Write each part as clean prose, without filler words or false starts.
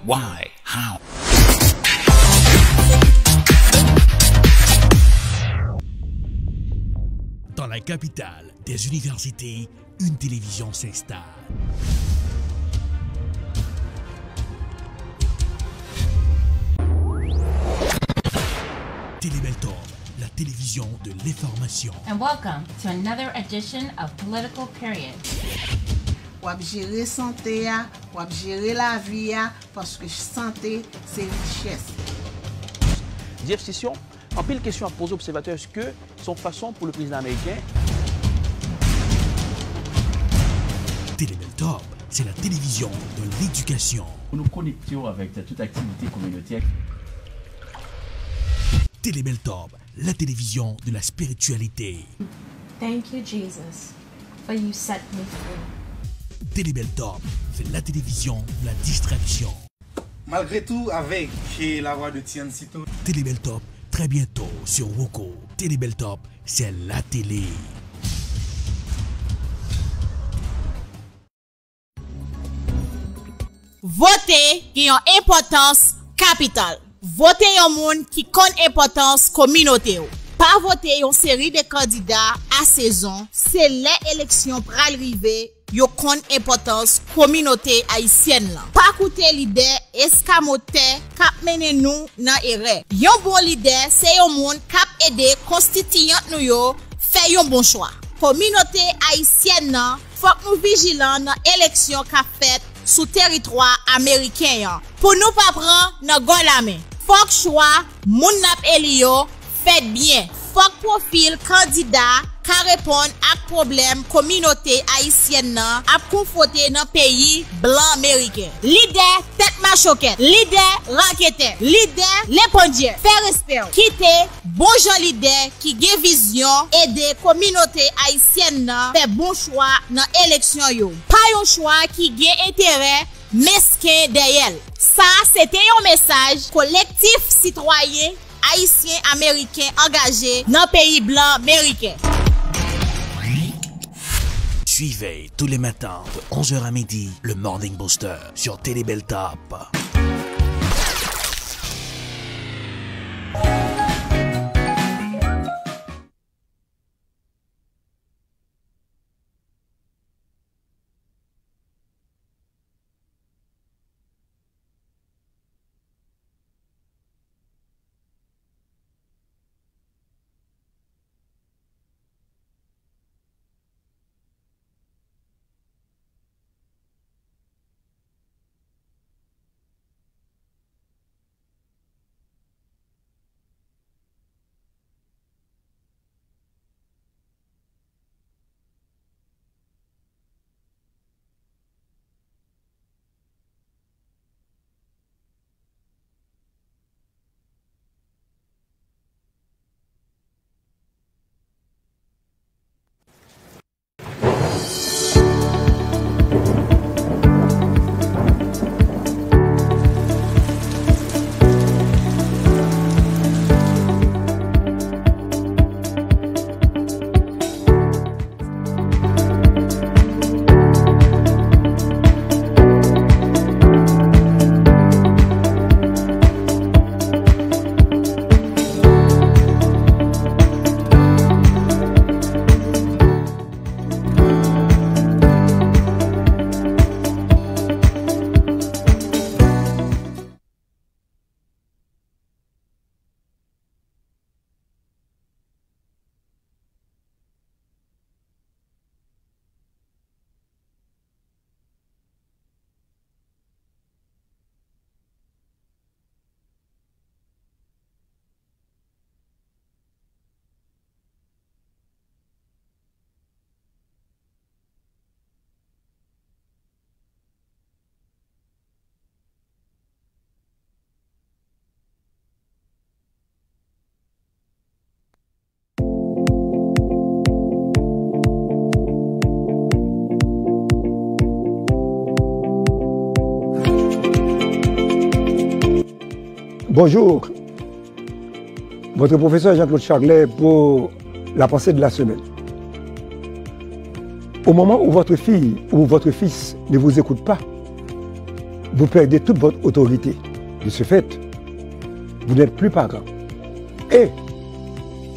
Why? How? Dans la capitale des universités, une télévision s'installe. Télébeltorbe, la télévision de l'information. And welcome to another edition of Political Period. Wap gérer santé, wap gérer la vie, parce que santé, c'est richesse. Jeff Sessions, en pile question à poser aux observateurs, est-ce que son façon pour le président américain? Télébeltorbe, c'est la télévision de l'éducation. Nous nous connections avec toute activité communautaire. Télébeltorbe, la télévision de la spiritualité. Thank you, Jesus, for you set me free. Télébeltorbe, c'est la télévision de la distraction. Malgré tout, avec la voix de Tian Sito. Télébeltorbe, très bientôt sur Woko. Télébeltorbe, c'est la télé. Voter qui a une importance capitale. Voter un monde qui connaît importance communauté. Pas voter une série de candidats à saison, c'est l'élection pour arriver, yo connaît importance communauté haïtienne là. Pas écouter leader escamoté cap mène nous dans erreur. Yon bon leader, c'est un monde cap aider constituant nous yo faire un bon choix. Communauté haïtienne là, faut que nous vigilant dans élection qu'a fait sous territoire américain pour nous pas prendre dans gon la main. Faut que choix moun nap elio fait bien. Faut que profil candidat ka répondre à problème communauté haïtienne nan a confronté dans pays blanc américain. Leader tête machoquette, leader raquette, leader l'épondier, fait respect. Quitter bon Jean leader qui gen vision aider communauté haïtienne nan fait bon choix dans élection yo. Pas un choix qui gen intérêt mesquin derrière. Ça c'était un message collectif citoyen haïtien américain engagé dans pays blanc américain. Suivez tous les matins de 11h à midi le Morning Booster sur Télébeltorbe. Bonjour, votre professeur Jean-Claude Charlet pour la pensée de la semaine. Au moment où votre fille ou votre fils ne vous écoute pas, vous perdez toute votre autorité. De ce fait, vous n'êtes plus parent. Et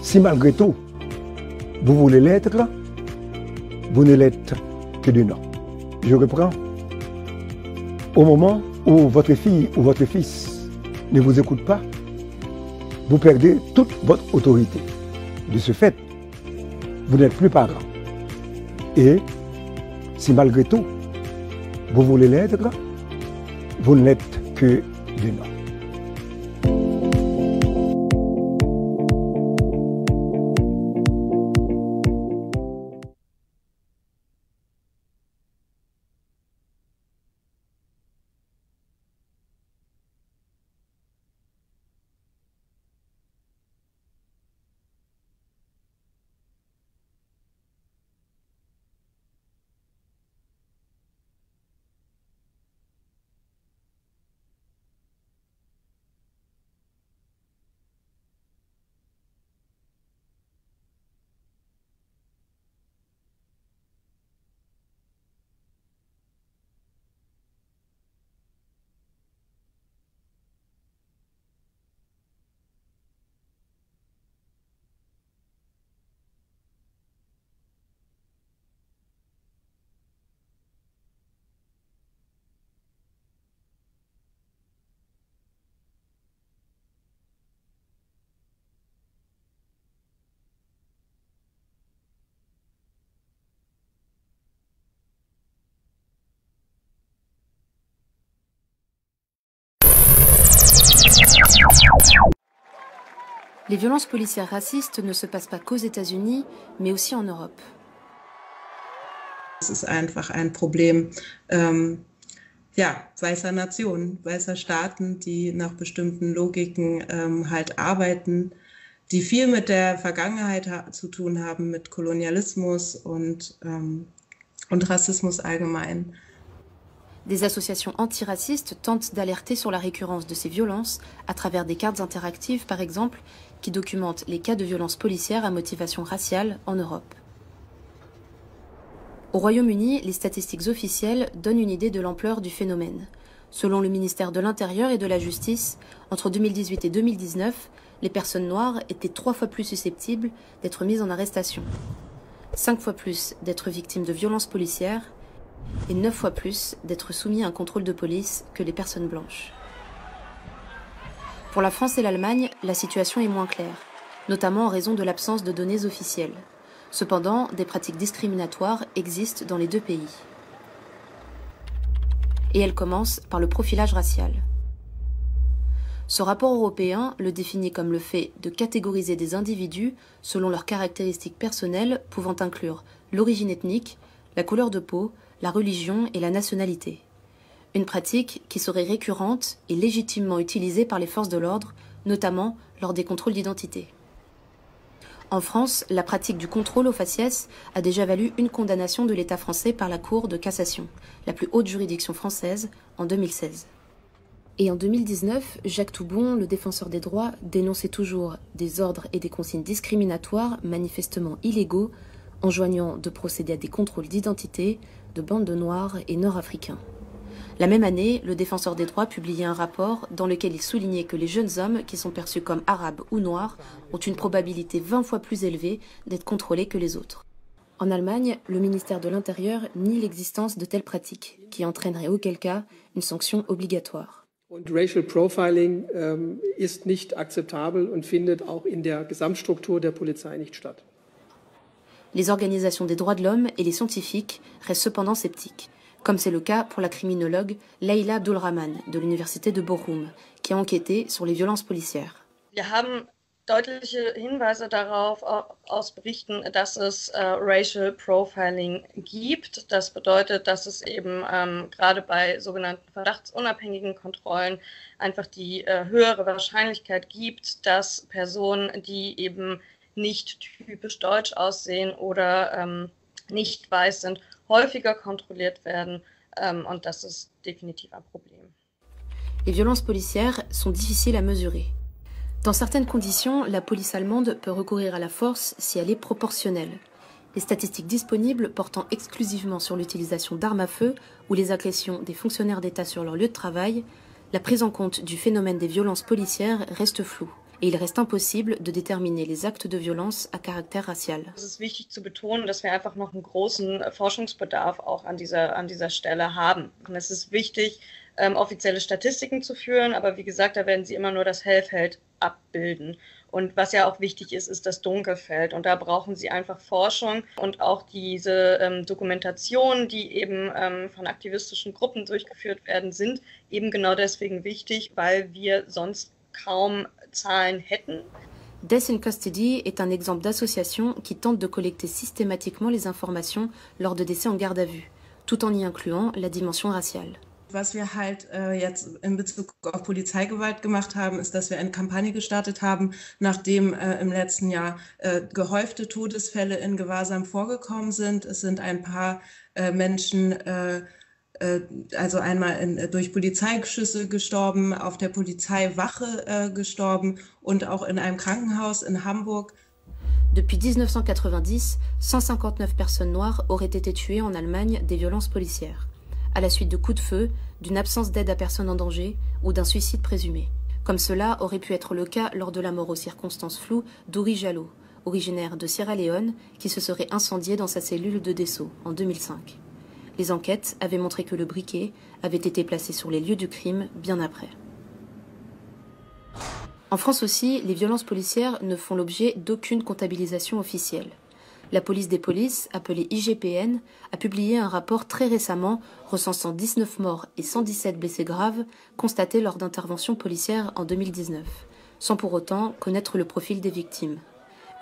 si malgré tout, vous voulez l'être, vous ne l'êtes que de nom. Je reprends. Au moment où votre fille ou votre fils ne vous écoute pas, vous perdez toute votre autorité. De ce fait, vous n'êtes plus parent. Et si malgré tout, vous voulez l'être, vous ne l'êtes que de nom. Les violences policières racistes ne se passent pas qu'aux États-Unis, mais aussi en Europe. Es ist einfach ein Problem weißer Nationen, weißer Staaten, die nach bestimmten Logiken halt arbeiten, die viel mit der Vergangenheit zu tun haben, mit Kolonialismus und Rassismus allgemein. Des associations antiracistes tentent d'alerter sur la récurrence de ces violences à travers des cartes interactives, par exemple, qui documentent les cas de violences policières à motivation raciale en Europe. Au Royaume-Uni, les statistiques officielles donnent une idée de l'ampleur du phénomène. Selon le ministère de l'Intérieur et de la Justice, entre 2018 et 2019, les personnes noires étaient 3 fois plus susceptibles d'être mises en arrestation, 5 fois plus d'être victimes de violences policières et 9 fois plus d'être soumis à un contrôle de police que les personnes blanches. Pour la France et l'Allemagne, la situation est moins claire, notamment en raison de l'absence de données officielles. Cependant, des pratiques discriminatoires existent dans les deux pays. Et elles commencent par le profilage racial. Ce rapport européen le définit comme le fait de catégoriser des individus selon leurs caractéristiques personnelles pouvant inclure l'origine ethnique, la couleur de peau, la religion et la nationalité. Une pratique qui serait récurrente et légitimement utilisée par les forces de l'ordre, notamment lors des contrôles d'identité. En France, la pratique du contrôle au faciès a déjà valu une condamnation de l'État français par la Cour de cassation, la plus haute juridiction française, en 2016. Et en 2019, Jacques Toubon, le défenseur des droits, dénonçait toujours des ordres et des consignes discriminatoires manifestement illégaux, enjoignant de procéder à des contrôles d'identité de bandes de Noirs et Nord-Africains. La même année, le défenseur des droits publiait un rapport dans lequel il soulignait que les jeunes hommes qui sont perçus comme arabes ou noirs ont une probabilité 20 fois plus élevée d'être contrôlés que les autres. En Allemagne, le ministère de l'Intérieur nie l'existence de telles pratiques, qui entraîneraient auquel cas une sanction obligatoire. Und Racial Profiling ist nicht akzeptabel und findet auch in der Gesamtstruktur der Polizei nicht statt. Les organisations des droits de l'homme et les scientifiques restent cependant sceptiques, comme c'est le cas pour la criminologue Leila Abdulrahman de l'université de Bochum, qui a enquêté sur les violences policières. Wir haben deutliche Hinweise darauf aus Berichten, dass es Racial Profiling gibt. Das bedeutet, dass es eben gerade bei sogenannten verdachtsunabhängigen Kontrollen einfach die höhere Wahrscheinlichkeit gibt, dass Personen, die eben nicht typisch deutsch aussehen oder nicht weiß sind, häufiger kontrolliert werden und das ist definitiv ein Problem. Les violences policières sont difficiles à mesurer. Dans certaines conditions, la police allemande peut recourir à la force si elle est proportionnelle. Les statistiques disponibles portant exclusivement sur l'utilisation d'armes à feu ou les agressions des fonctionnaires d'État sur leur lieu de travail, la prise en compte du phénomène des violences policières reste floue. Et il reste impossible de déterminer les actes de violence à caractère racial. Es ist wichtig zu betonen, dass wir einfach noch einen großen Forschungsbedarf auch an dieser Stelle haben. Und es ist wichtig, offizielle Statistiken zu führen, aber wie gesagt, da werden sie immer nur das Hellfeld abbilden. Und was ja auch wichtig ist, ist das Dunkelfeld. Und da brauchen sie einfach Forschung und auch diese Dokumentationen, die eben von aktivistischen Gruppen durchgeführt werden, sind eben genau deswegen wichtig, weil wir sonst kaum Zahlen hätten. Death in Custody est un exemple d'association qui tente de collecter systématiquement les informations lors de décès en garde à vue, tout en y incluant la dimension raciale. Was wir halt jetzt in Bezug auf Polizeigewalt gemacht haben, ist, dass wir eine Kampagne gestartet haben, nachdem im letzten Jahr gehäufte Todesfälle in Gewahrsam vorgekommen sind. Es sind ein paar Menschen also einmal durch Polizeischüsse gestorben, auf der Polizeiwache gestorben und auch in einem Krankenhaus in Hamburg. Depuis 1990, 159 personnes noires auraient été tuées en Allemagne des violences policières, à la suite de coups de feu, d'une absence d'aide à personne en danger ou d'un suicide présumé. Comme cela aurait pu être le cas lors de la mort aux circonstances floues d'Uri Jalloh, originaire de Sierra Leone, qui se serait incendié dans sa cellule de Dessau en 2005. Les enquêtes avaient montré que le briquet avait été placé sur les lieux du crime bien après. En France aussi, les violences policières ne font l'objet d'aucune comptabilisation officielle. La police des polices, appelée IGPN, a publié un rapport très récemment recensant 19 morts et 117 blessés graves constatés lors d'interventions policières en 2019, sans pour autant connaître le profil des victimes.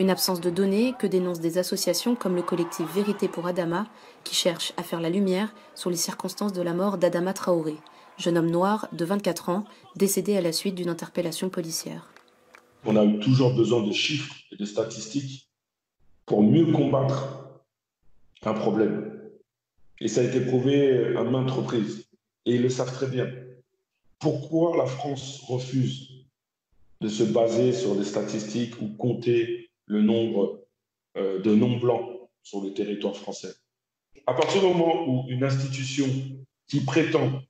Une absence de données que dénoncent des associations comme le collectif Vérité pour Adama, qui cherche à faire la lumière sur les circonstances de la mort d'Adama Traoré, jeune homme noir de 24 ans, décédé à la suite d'une interpellation policière. On a toujours besoin de chiffres et de statistiques pour mieux combattre un problème. Et ça a été prouvé à maintes reprises. Et ils le savent très bien. Pourquoi la France refuse de se baser sur des statistiques ou compter le nombre de non-blancs sur le territoire français? À partir du moment où une institution qui prétend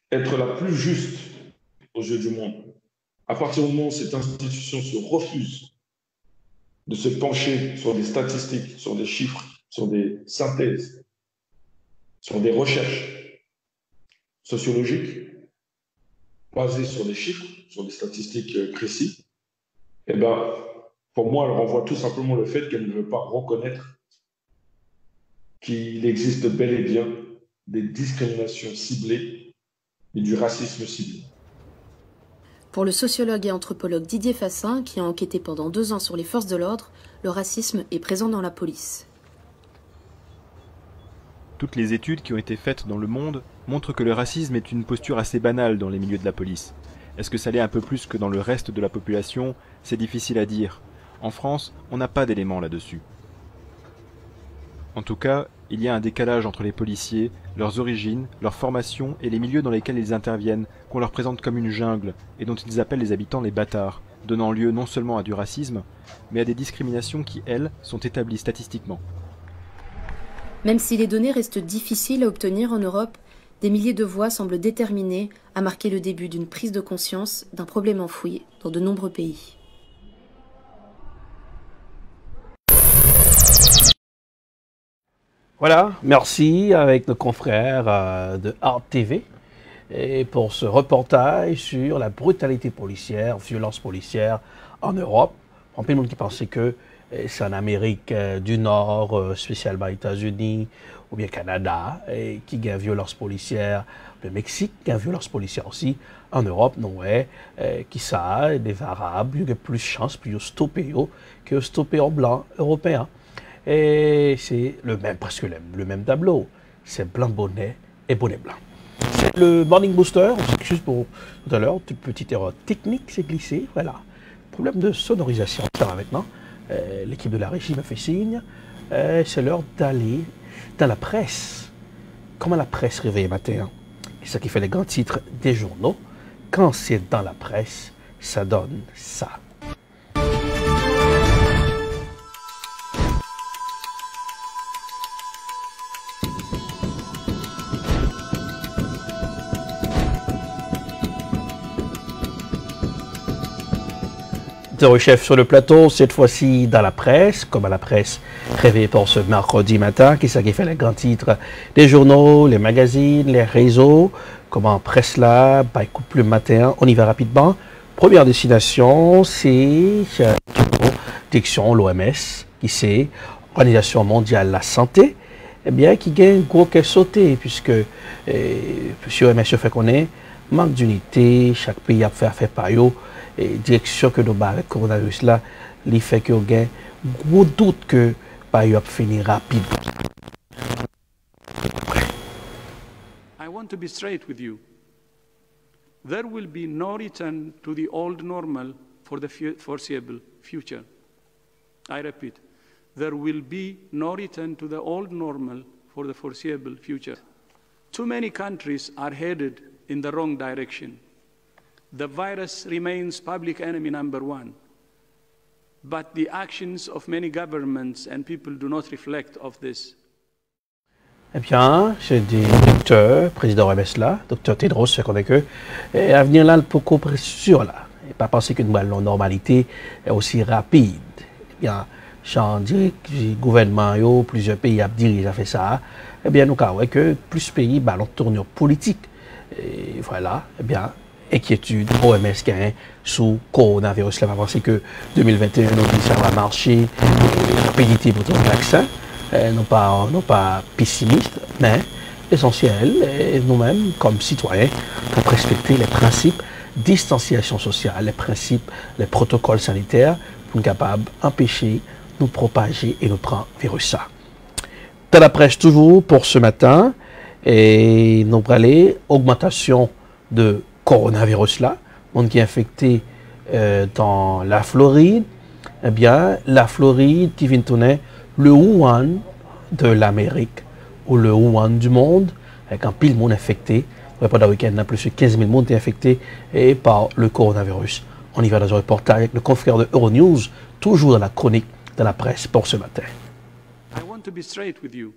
être la plus juste aux yeux du monde, à partir du moment où cette institution se refuse de se pencher sur des statistiques, sur des chiffres, sur des synthèses, sur des recherches sociologiques basées sur des chiffres, sur des statistiques précises, eh ben, pour moi, elle renvoie tout simplement le fait qu'elle ne veut pas reconnaître qu'il existe bel et bien des discriminations ciblées et du racisme ciblé. Pour le sociologue et anthropologue Didier Fassin, qui a enquêté pendant 2 ans sur les forces de l'ordre, le racisme est présent dans la police. Toutes les études qui ont été faites dans le monde montrent que le racisme est une posture assez banale dans les milieux de la police. Est-ce que ça l'est un peu plus que dans le reste de la population? C'est difficile à dire. En France, on n'a pas d'éléments là-dessus. En tout cas, il y a un décalage entre les policiers, leurs origines, leur formation et les milieux dans lesquels ils interviennent, qu'on leur présente comme une jungle et dont ils appellent les habitants les bâtards, donnant lieu non seulement à du racisme, mais à des discriminations qui, elles, sont établies statistiquement. Même si les données restent difficiles à obtenir en Europe, des milliers de voix semblent déterminées à marquer le début d'une prise de conscience d'un problème enfoui dans de nombreux pays. Voilà, merci avec nos confrères de Art TV et pour ce reportage sur la brutalité policière, violence policière en Europe. Il y a plein de monde qui pensait que c'est en Amérique du Nord, spécialement États-Unis ou bien Canada, et qui y a violence policière, le Mexique qui a violence policière aussi en Europe, non ouais, qui ça, des Arabes, il y a plus de chance, plus de stopper que stopper en blanc européen. Et c'est presque le même tableau. C'est blanc bonnet et bonnet blanc. C'est le Morning Booster. On s'excuse pour tout à l'heure. Petite erreur technique, c'est glissé. Voilà. Problème de sonorisation. Ça va maintenant. L'équipe de la régie me fait signe. C'est l'heure d'aller dans la presse. Comment la presse réveille matin? C'est ça qui fait les grands titres des journaux. Quand c'est dans la presse, ça donne ça. de Rechef sur le plateau, cette fois-ci dans la presse, comme à la presse rêvée pour ce mercredi matin, qui c'est qui fait les grands titres des journaux, les magazines, les réseaux, comment presse là, by couple le matin, on y va rapidement. Première destination, c'est direction l'OMS, qui c'est Organisation mondiale de la santé, eh bien, qui gagne gros qu'elle sauté, puisque l'OMS fait qu'on est manque d'unité, chaque pays a fait affaire par eux, et direction que nous avons avec le coronavirus là, il fait que nous avons gros doute que par eux a fini rapide. I want to be straight with you. There will be no return to the old normal for the foreseeable future. I repeat, there will be no return to the old normal for the foreseeable future. Too many countries are headed in the wrong direction. The virus remains public enemy number one, but the actions of many governments and people do not reflect of this. Eh bien, j'ai dit docteur, président OMS là, docteur Tedros, fait qu'on est que, à venir là, beaucoup sûr là, et pas penser qu'une normalité est aussi rapide. Eh bien, j'en dirais que le gouvernement, plusieurs pays ont fait ça, eh bien, nous avons que plus de pays ont tournure politique. Et voilà, eh bien, inquiétude, OMS qui a sous coronavirus. Là, on va penser que 2021, nous dit ça va marcher, rapidité pour le vaccin. Non pas pessimistes, mais essentiel, nous-mêmes, comme citoyens, pour respecter les principes de distanciation sociale, les principes, les protocoles sanitaires, pour être capables d'empêcher, nous propager et nous prendre virus ça. Dans la presse toujours pour ce matin, et nous allons aller, augmentation de coronavirus là, monde qui est infecté dans la Floride, eh bien, la Floride qui vient tourner le Wuhan de l'Amérique ou le Wuhan du monde, avec un pile monde infecté. Pendant le week-end, plus de 15 000 monde infectés par le coronavirus. On y va dans un reportage avec le confrère de Euronews, toujours dans la chronique de la presse pour ce matin. I want to be straight with you.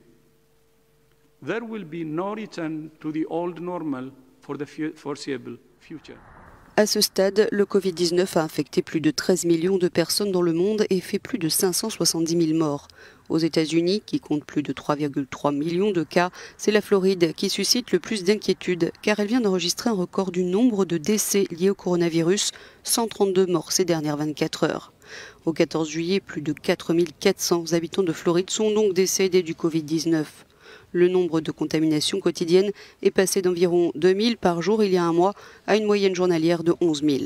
There will be no return to the old normal for the foreseeable future. À ce stade, le Covid-19 a infecté plus de 13 millions de personnes dans le monde et fait plus de 570 000 morts. Aux États-Unis, qui compte plus de 3,3 millions de cas, c'est la Floride qui suscite le plus d'inquiétude, car elle vient d'enregistrer un record du nombre de décès liés au coronavirus, 132 morts ces dernières 24 heures. Au 14 juillet, plus de 4 400 habitants de Floride sont donc décédés du Covid-19. Le nombre de contaminations quotidiennes est passé d'environ 2000 par jour il y a un mois à une moyenne journalière de 11 000.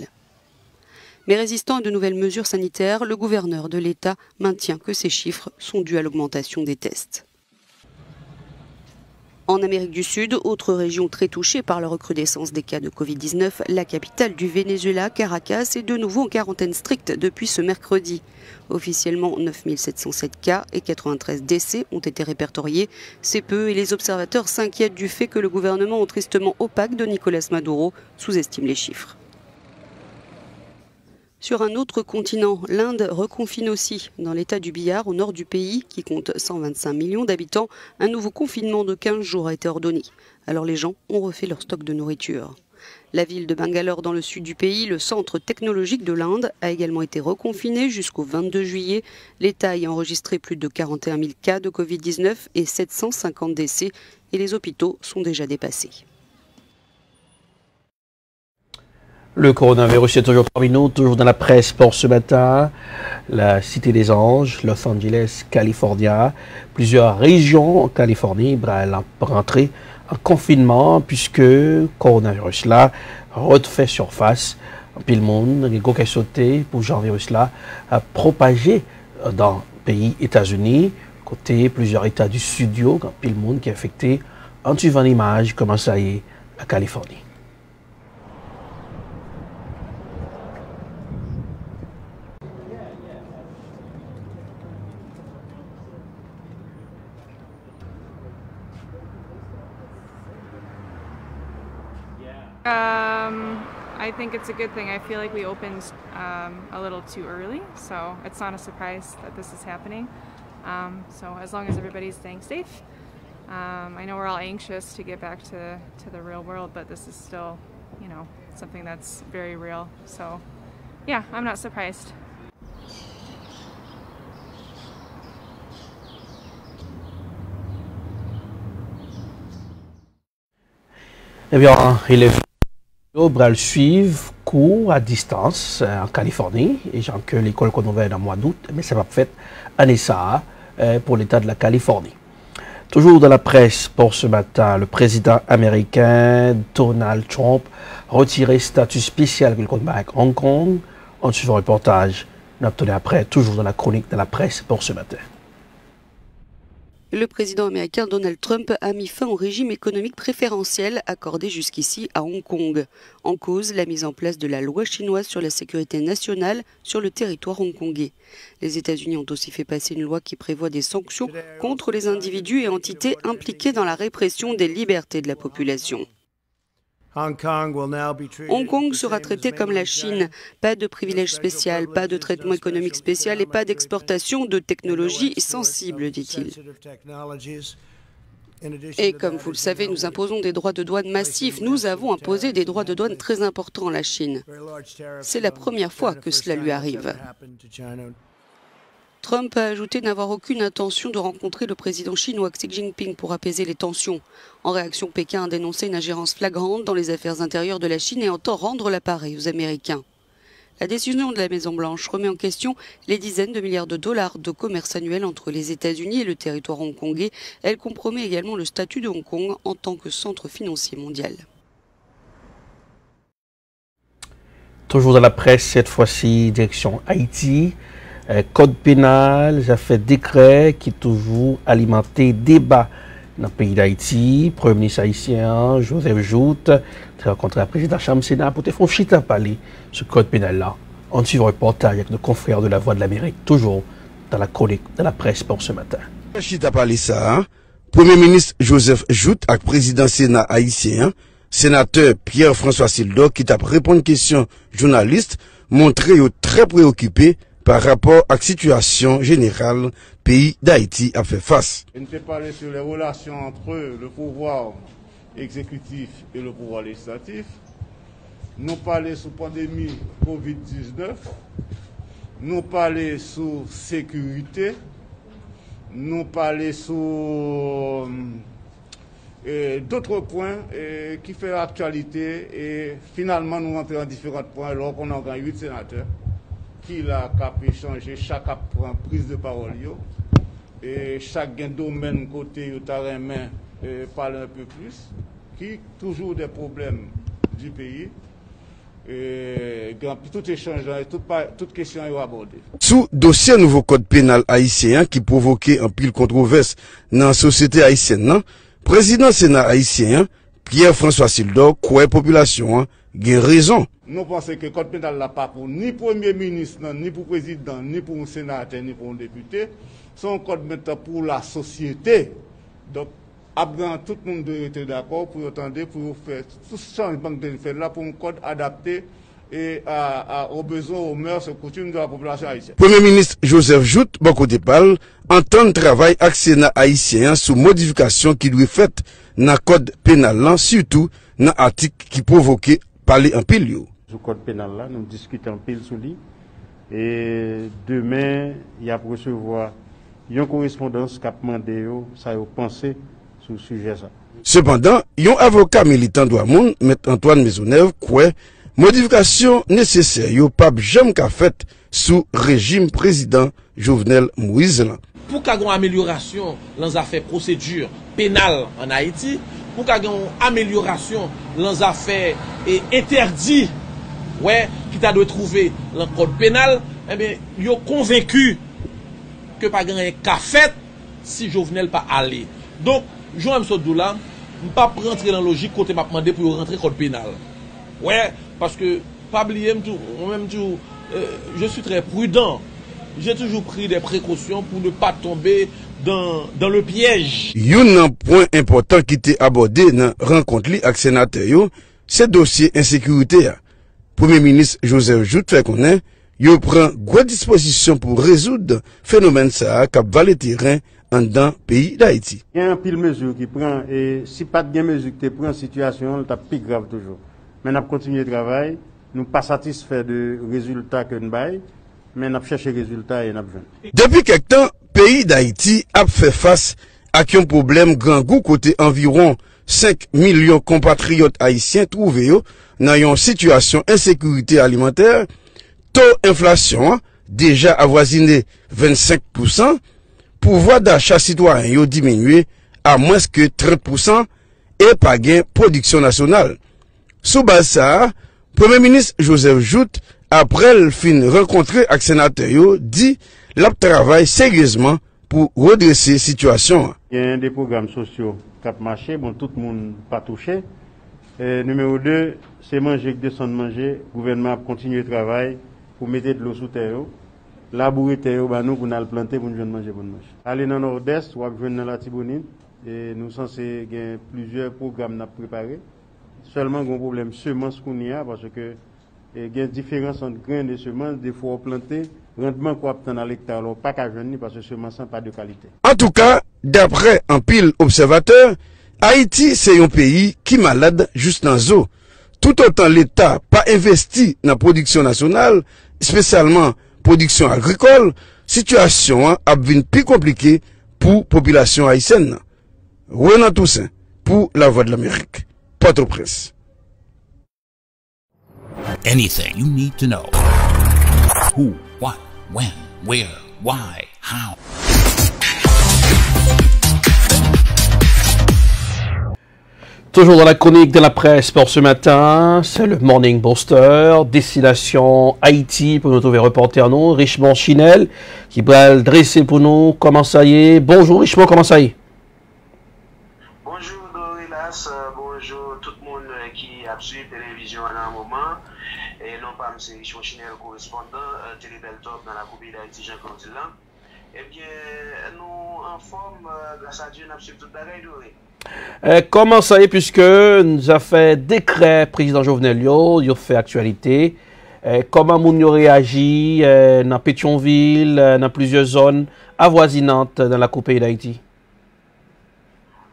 Mais résistant à de nouvelles mesures sanitaires, le gouverneur de l'État maintient que ces chiffres sont dus à l'augmentation des tests. En Amérique du Sud, autre région très touchée par la recrudescence des cas de Covid-19, la capitale du Venezuela, Caracas, est de nouveau en quarantaine stricte depuis ce mercredi. Officiellement, 9 707 cas et 93 décès ont été répertoriés. C'est peu et les observateurs s'inquiètent du fait que le gouvernement tristement opaque de Nicolás Maduro sous-estime les chiffres. Sur un autre continent, l'Inde reconfine aussi. Dans l'état du Bihar, au nord du pays, qui compte 125 millions d'habitants, un nouveau confinement de 15 jours a été ordonné. Alors les gens ont refait leur stock de nourriture. La ville de Bangalore, dans le sud du pays, le centre technologique de l'Inde, a également été reconfiné jusqu'au 22 juillet. L'État y a enregistré plus de 41 000 cas de Covid-19 et 750 décès, et les hôpitaux sont déjà dépassés. Le coronavirus est toujours parmi nous, toujours dans la presse pour ce matin. La Cité des Anges, Los Angeles, California, plusieurs régions en Californie rentré en confinement puisque le coronavirus là refait surface. Puis le monde, les gars qui sauté pour ce virus là a propagé dans le pays États-Unis, côté plusieurs États du studio, puis le monde qui est affecté en suivant l'image comment ça y est la Californie. I think it's a good thing. I feel like we opened a little too early, so it's not a surprise that this is happening. So as long as everybody's staying safe, I know we're all anxious to get back to the real world, but this is still, you know, something that's very real. So yeah, I'm not surprised. Eh bien, les vidéos suivent cours à distance en Californie, et j'ai que l'école qu'on ouvert dans le mois d'août, mais ça va fait un essai pour l'État de la Californie. Toujours dans la presse pour ce matin, le président américain Donald Trump retiré statut spécial qu'il compte avec Hong Kong. En suivant le reportage, nous obtenons après, toujours dans la chronique de la presse pour ce matin. Le président américain Donald Trump a mis fin au régime économique préférentiel accordé jusqu'ici à Hong Kong. En cause, la mise en place de la loi chinoise sur la sécurité nationale sur le territoire hongkongais. Les États-Unis ont aussi fait passer une loi qui prévoit des sanctions contre les individus et entités impliqués dans la répression des libertés de la population. Hong Kong sera traité comme la Chine. Pas de privilège spécial, pas de traitement économique spécial et pas d'exportation de technologies sensibles, dit-il. Et comme vous le savez, nous imposons des droits de douane massifs. Nous avons imposé des droits de douane très importants à la Chine. C'est la première fois que cela lui arrive. Trump a ajouté n'avoir aucune intention de rencontrer le président chinois Xi Jinping pour apaiser les tensions. En réaction, Pékin a dénoncé une ingérence flagrante dans les affaires intérieures de la Chine et entend rendre l'appareil aux Américains. La décision de la Maison-Blanche remet en question les dizaines de milliards de dollars de commerce annuel entre les États-Unis et le territoire hongkongais. Elle compromet également le statut de Hong Kong en tant que centre financier mondial. Toujours dans la presse, cette fois-ci, direction Haïti. Code pénal, ça fait décret qui toujours alimenté débat dans le pays d'Haïti. Premier ministre haïtien, Joseph Jout, a rencontré le président Chambre Sénat pour te faire chita parler ce code pénal-là. On suit un reportage avec nos confrères de la Voix de l'Amérique, toujours dans la chronique de la presse pour ce matin. Chita parler ça, Premier ministre Joseph Jout avec président Sénat haïtien, sénateur Pierre-François Sildo qui t'a répondu à une question journaliste, montré très préoccupé par rapport à la situation générale pays d'Haïti a fait face. On ne peut parler sur les relations entre le pouvoir exécutif et le pouvoir législatif. Nous parler sur la pandémie Covid-19. Nous parler sur la sécurité. Nous parler sur d'autres points qui font actualité. Et finalement, nous rentrons en différents points alors qu'on a 8 sénateurs. Qui a échangé, chaque prend prise de parole et chaque domaine côté yo ta remen parler un peu plus qui toujours des problèmes du pays et tout échange toute question est abordée. Sous dossier nouveau code pénal haïtien qui provoquait un pile controverse dans la société haïtienne, président Sénat haïtien Pierre-François Sildo croit population a raison. Nous pensons que le code pénal n'est pas pour ni premier ministre, ni pour président, ni pour un sénateur, ni pour un député. C'est un code maintenant pour la société. Donc, après, tout le monde doit être d'accord pour attendre, pour faire tout ce changement que nous faisons là pour un code adapté et aux besoins, aux mœurs, aux coutumes de la population haïtienne. Premier ministre Joseph Jout, beaucoup de parle, entend travail avec le Sénat haïtien sous modification qui doit être faite dans le code pénal, surtout dans l'article qui provoquait parler en pile. Sur le code pénal, là, nous discutons en pile sur lui. Et demain, il y a pour recevoir une correspondance qui a demandé ça a pensé sur le sujet. Cependant, un avocat militant de Ouamoun, M. Antoine Maisonneuve, croit modification nécessaire, il n'y a pas jamais qu'à fait sous régime président Jovenel Moïse. Pour qu'il y ait une amélioration dans les affaires procédures pénales en Haïti, pour qu'il y ait une amélioration dans les affaires interdites, qui t'a dû trouver dans le code pénal, eh bien, ils sont convaincus que pas grand qu'à fait si Jovenel pas aller. Donc, Jean-M. Sodoula, ne pas rentrer dans la logique côté m'a demandé pour rentrer code pénal. Ouais, parce que pas oublier moi-même tout, je suis très prudent. J'ai toujours pris des précautions pour ne pas tomber dans le piège. Un point important qui était abordé dans la rencontre avec le sénateur, c'est le dossier insécurité. Premier ministre Joseph Jout fait connaître, il prend grande disposition pour résoudre le phénomène ça qui va le terrain dans le pays d'Haïti. Il y a un pile mesure qui prend et si pas de mesure qui prend, la situation est plus grave toujours. Mais nous continuons le travail, nous ne sommes pas satisfaits de résultats que nous avons, mais nous cherchons des résultats et nous avons. Depuis quelque temps, le pays d'Haïti a fait face à un problème grand goût côté environ 5 millions compatriotes haïtiens trouvés dans une situation d'insécurité alimentaire, taux inflation déjà avoisiné 25%, pouvoir d'achat citoyen diminué à moins que 30% et pas gain production nationale. Sous base ça, Premier ministre Joseph Jout, après le fin rencontré avec sénateur, dit qu'il travaille sérieusement pour redresser la situation. Il y a des programmes sociaux qui ont marché, bon, tout le monde pas touché. Numéro 2, c'est manger que descendre manger. Le gouvernement a continué le travail pour mettre de l'eau sous terre. Labourer terre, bah, nous, pour nous planter, pour nous manger, pour nous manger. Aller dans le nord-est, ou à dans la Tibonite, et nous sommes censés gagner plusieurs programmes à préparer. Seulement, il y a un problème semences qu'on y a, parce que il y a une différence entre grains de semences, des fois planter, rendement qu'on obtient dans l'hectare, alors pas qu'à jeune, parce que semences n'ont pas de qualité. En tout cas, d'après un pile observateur, Haïti, c'est un pays qui est malade juste dans l'eau. Tout autant l'État pas investi dans la production nationale, spécialement production agricole, situation a devenu plus compliquée pour la population haïtienne. Renan Toussaint, pour La Voix de l'Amérique. Port-au-Prince. Anything you need to know. Who, what, when, where, why, how. Toujours dans la chronique de la presse pour ce matin, c'est le Morning Booster, destination Haïti pour nous trouver reporter nous, Richemont Chinel, qui va le dresser pour nous. Comment ça y est? Bonjour Richemont, comment ça y est? Bonjour Dorilas, bonjour tout le monde qui a suivi la télévision à un moment. Et non pas M. Richemont Chinel, correspondant Télébel Top dans la Coupe d'Haïti, Jean-Claude Dilan. Eh bien, nous en forme, grâce à Dieu, nous avons suivi toute la règle. Comment ça y est, puisque nous avons fait décret président Jovenel Yo, il a fait actualité. Comment nous avons réagi dans Pétionville, dans plusieurs zones avoisinantes dans la Coupe d'Haïti?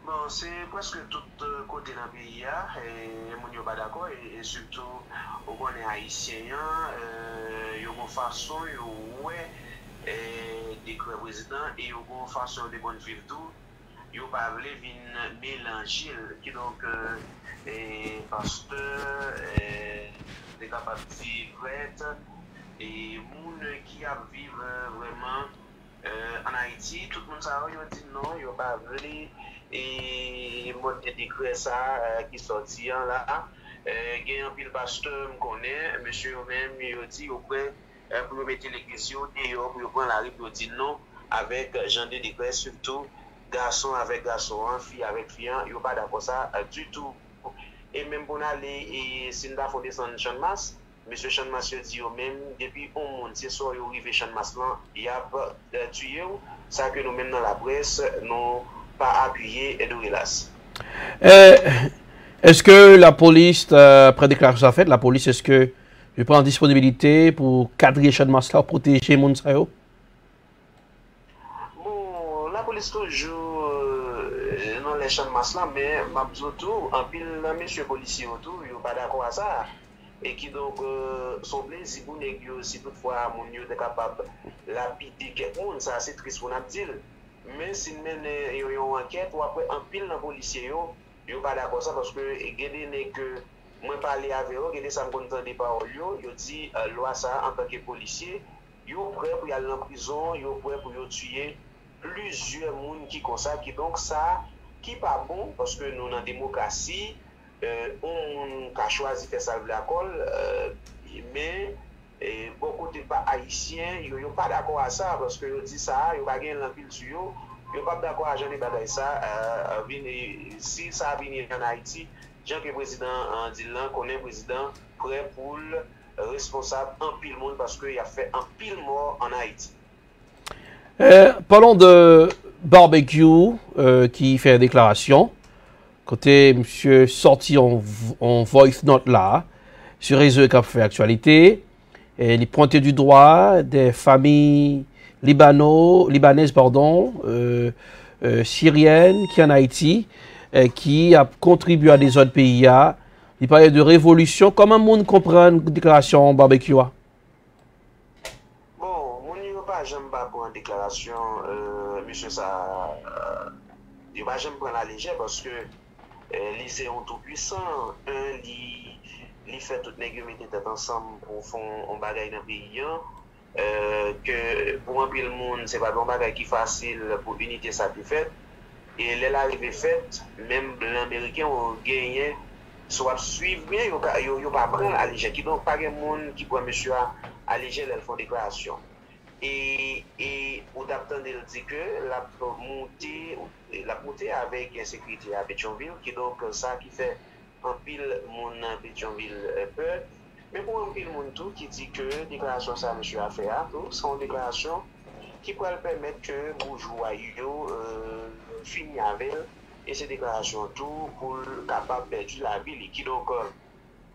Bon, c'est presque tout côté dans le pays, et nous sommes pas d'accord, et surtout, on est haïtien, il y a une façon, des présidents, et il y a une façon de bonne vivre tout. Yo pas voulu venir mélanger qui donc pasteur est capable de vivre et moun qui a vivre vraiment en Haïti, tout le monde ça yo dit non, yo pas voulu et mode décret ça qui sorti là gagne un pile pasteur me connaît monsieur même yo dit au près pour mettre l'église et pour prendre la rue pour dire non avec Jean de décret surtout garçon avec garçon, fille avec fille, ils ne sont pas d'accord ça du tout. Et même pour aller, et si nous avons descendu Champ Mas, M. Champ Mas dit même, depuis un monde, c'est soit ils arrivent Champ Mas, il y a tué, ça que nous même dans la presse, nous pas appuyé et de relax. Est-ce que la police, après déclaration faite, la police, est-ce que je prends disponibilité pour cadrer Champ Mas là, protéger mon sayo? La police toujours dans les champs de masse là, mais tout en pile messieurs policiers autour, ils sont pas d'accord à ça. Et qui donc sont plaisir pour négocier si toutefois mon est capable de lapider quelqu'un, ça c'est triste pour nous dire. Mais si nous menons une enquête, ou après en pile dans les policiers, ils sont pas d'accord ça parce que regardez que moi parler avec eux, regardez ça me contente des paroles, ils dit loi ça en tant que policier, ils sont prêts pour aller en prison, ils sont prêts pour tuer plusieurs monde qui comme ça, qui donc ça qui pas bon parce que nous dans la démocratie on a choisi de faire ça la colle mais beaucoup de pas haïtiens ils sont pas d'accord à ça parce que ils dit ça ils pas gagner l'empile sur eux ils pas d'accord à jamais bagaille ça si ça venir en Haïti Jean que président Dilan connaît président prêt pour responsable en pile monde parce que il a fait un pile mort en Haïti. Parlons de barbecue qui fait une déclaration. Côté monsieur sorti en voice note là, sur réseau qui a fait actualité. Et il pointait du droit des familles libanaises, syriennes qui en Haïti, qui a contribué à des autres pays. Il parlait de révolution. Comment le monde comprend une déclaration barbecue? J'aime pas pour une déclaration, monsieur ça, je pas j'aime prendre la légère parce que Li c'est un tout puissant, li fait tout nèg yo mette tête ensemble pour faire un bagay dans pays que pour un pile monde c'est pas un bagay qui facile pour unité ça qui fait et l'arrivée faite même l'américain ont gagné soit suivre bien yo pas prendre à léger qui donc pas de monde qui prend monsieur à léger leur font déclaration et on attend de dire que la montée avec insécurité à Pétionville qui donc ça qui fait un pile monde à Pétionville peur mais pour un pile monde tout qui dit que déclaration ça monsieur a fait tout c'est une déclaration qui pourrait permettre que bourgeois yo fini avec et ces déclarations tout pour capable perdre la ville qui donc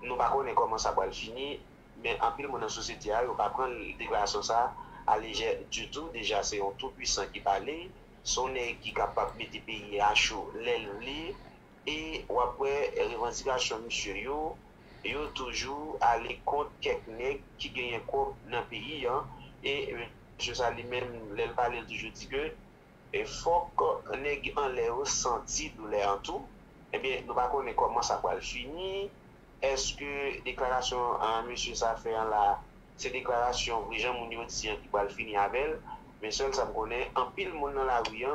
nous pas connaît comment ça va finir mais en pile monde dans société a pas prendre déclaration ça à léger du tout déjà c'est un tout puissant qui parlait son qui capable mettre pays à chaud l'élevée et après revendication monsieur yo toujours aller contre quelqu'un qui gagne quoi dans pays et je ça lui-même elle parle toujours dit que il faut que nèg en l'air senti douleur en tout et bien nous pas connaît comment ça va finir est-ce que déclaration monsieur ça fait là c'est déclaration les gens moun yo dit qui va finir avec elle mais seul ça me connaît en pile monde dans la rue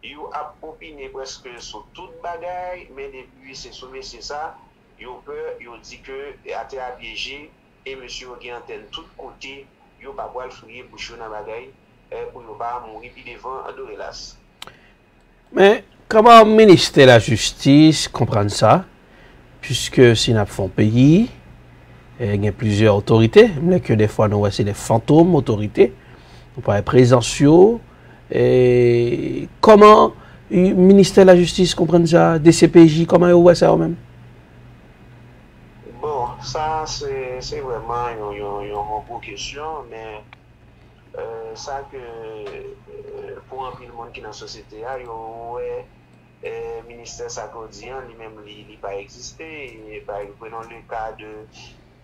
yo a opiné presque sur toute bagaille mais depuis c'est sauvé c'est ça yo peur yo dit que a été piégé et monsieur qui antenne tout côté yo pas boire frier bouche dans bagaille pour yo pas mourir puis devant Adorelas. Mais comment le ministère de la Justice comprend ça puisque si nous font pays il y a plusieurs autorités mais que des fois nous c'est des fantômes autorités on parle présentiaux et comment le ministère de la Justice comprend ça DCPJ comment ils voient ça eux-mêmes? Bon, ça c'est vraiment une bonne question, mais ça que pour un peu de monde qui est dans la société, le ministère sarkozien lui-même il pas existé. Prenons le cas de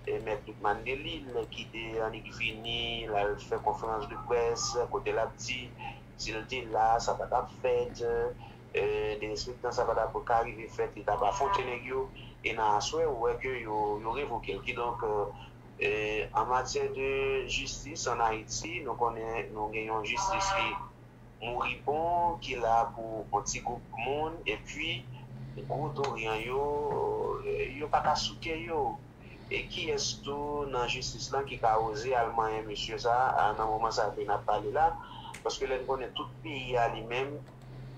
M. Mandelil qui est en fini, il a fait conférence de presse, côté la petite, s'il était là, ça va pas fait, des respectants ça va pas arriver fait, il a pas Fontenay et dans la soirée où que yo révoqué qui donc en matière de justice en Haïti nous gagnons justice qui mouribond qui là pour un petit groupe monde et puis gros orient yo pas qu'à souker yo et qui est tout dans justice là qui a osé allemand monsieur ça à un moment ça n'a parlé là parce que les connaît tout pays à lui-même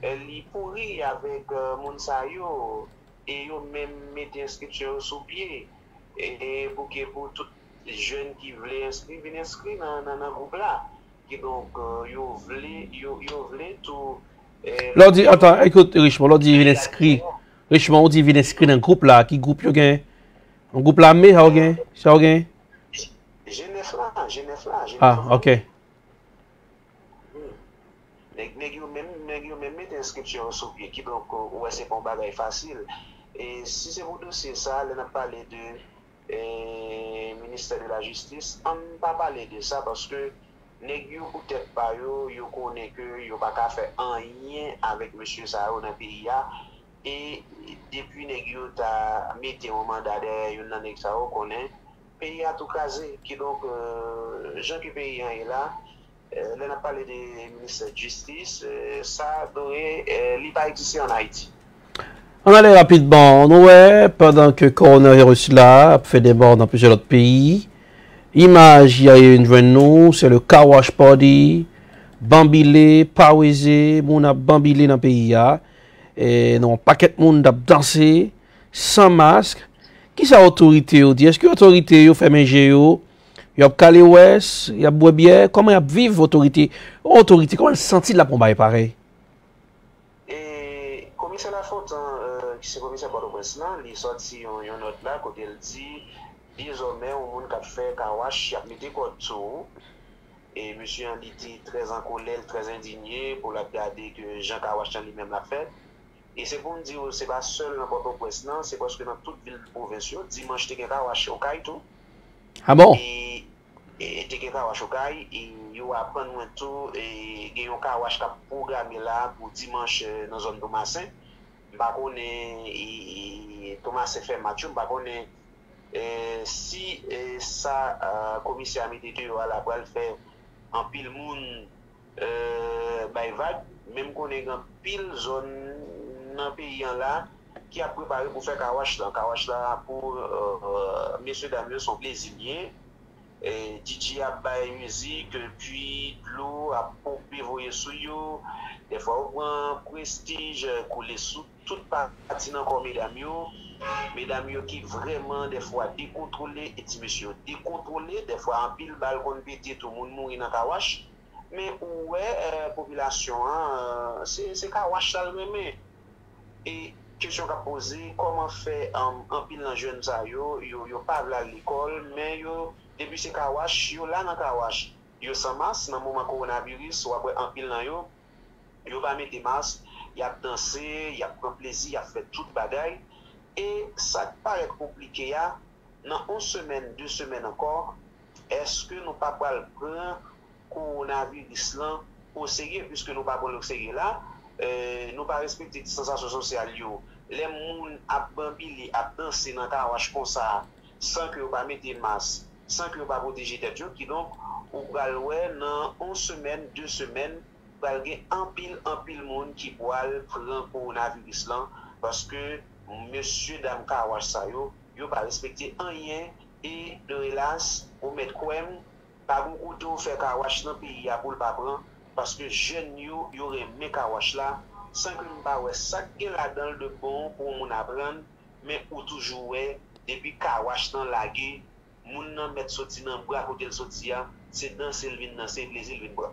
elle y pourri avec moun sa yo et yo même mettre inscription sous pied et pour tous les jeunes qui veulent inscrire viennent inscrire dans groupe là qui donc yo voulait tout l'on dit attends écoute Richemont l'on dit viennent inscrire Richemont on dit viennent inscrire dans groupe là qui groupe yo gain un groupe l'armée ça gain Genève là ah OK nèg yo même mettre inscription sous pied qui donc ouais c'est pas un bagage facile. Et si c'est pour dossier ça, on a parlé de ministère de la Justice, on ne pas parler de ça parce que nèg yo peut-être pas yo connaît que yo pas qu'à faire un lien avec monsieur ça dans le pays et depuis nèg yo ta metté un mandat derrière yon nèg ça connaît pays a tout casé qui donc gens qui pays est là on a parlé du ministère de Justice ça devrait li pas exister en Haïti. On allait rapidement, pendant que le coronavirus là fait des morts dans plusieurs autres pays. Image, il y a une journée nous, c'est le car wash party, bambilé, pawézé, moun a bambilé dans le pays et non paquet de monde a dansé sans masque. Qui ça autorité dit? Est-ce que l'autorité yo fait manger yo a calé ouest, y a boire bière, comment y a vivre autorité comment elle sentit la pompe pareil? Et commissaire la faute qui c'est commissaire Port-au-Prince là, il sorti une note là côté il dit désormais on monde qui fait kawash y a mis des codes sous et monsieur en était très en colère, très indigné pour la regarder que Jean Kawash lui-même l'a fait. Et c'est pour me dire c'est pas seul dans Port-au-Prince là, c'est parce que dans toute ville provinciale dimanche t'es kawash au Caille tout. Ah bon? Et t'es kawash au Caille et yo apprendre tout et gagne un kawash qui programmé là pour dimanche dans zone de Massin. Par contre, Thomas s'est fait Mathieu, par contre, si ça, commissaire militaire, voilà, pour le faire en pile monde, vague, même qu'on est en pile zone dans le pays là, qui a préparé pour faire Kawash là pour messieurs dames sont plaisiriers. DJ a bail musique, puis l'eau a pompé voyer sous yo. Des fois, on prend prestige, couler sous toute partie dans le mesdames qui vraiment des fois décontrôlés, et monsieur décontrôlés, des fois en pile balcon pété, tout le monde mourit dans Kawash. Mais ouais, population, c'est Kawash ça le même. Et question qu'a posé, comment faire en pile dans jeunes ça yo pas à l'école, mais yo depuis c'est Kawash, yo là dans Kawash, yo sans masque dans moment coronavirus, ou après en pile dans yo pas mettre masque, y a dansé, y a prendre plaisir, y a fait toute bagaille. Et ça paraît compliqué là, dans 11 semaines, 2 semaines encore, est-ce que nous pas prendre coronavirus là au sérieux, puisque nous pas prendre au sérieux là, nous pas respecter la distanciation sociale yo. Les gens a bambili, a dansé dans Kawash comme ça, sans que vous pas mettre masque, sans que vous pas protéger tête yo, qui donc ou pral ouais dans 11 semaines, 2 semaines, pral gen en pile monde qui poil prend coronavirus là parce que monsieur dame Kawash ça yo pas respecter rien et de hélas ou mettre quoi pas beaucoup de faire Kawash dans pays a pour pas prendre parce que jeunes yo remet Kawash là sans que nous pas ouais ça qui là dans de bon pour mon apprendre mais ou toujours ouais depuis Kawash dans la guerre moun nan mettre sorti dans bras côté le sorti c'est danser le vin danser plaisir le vin bras.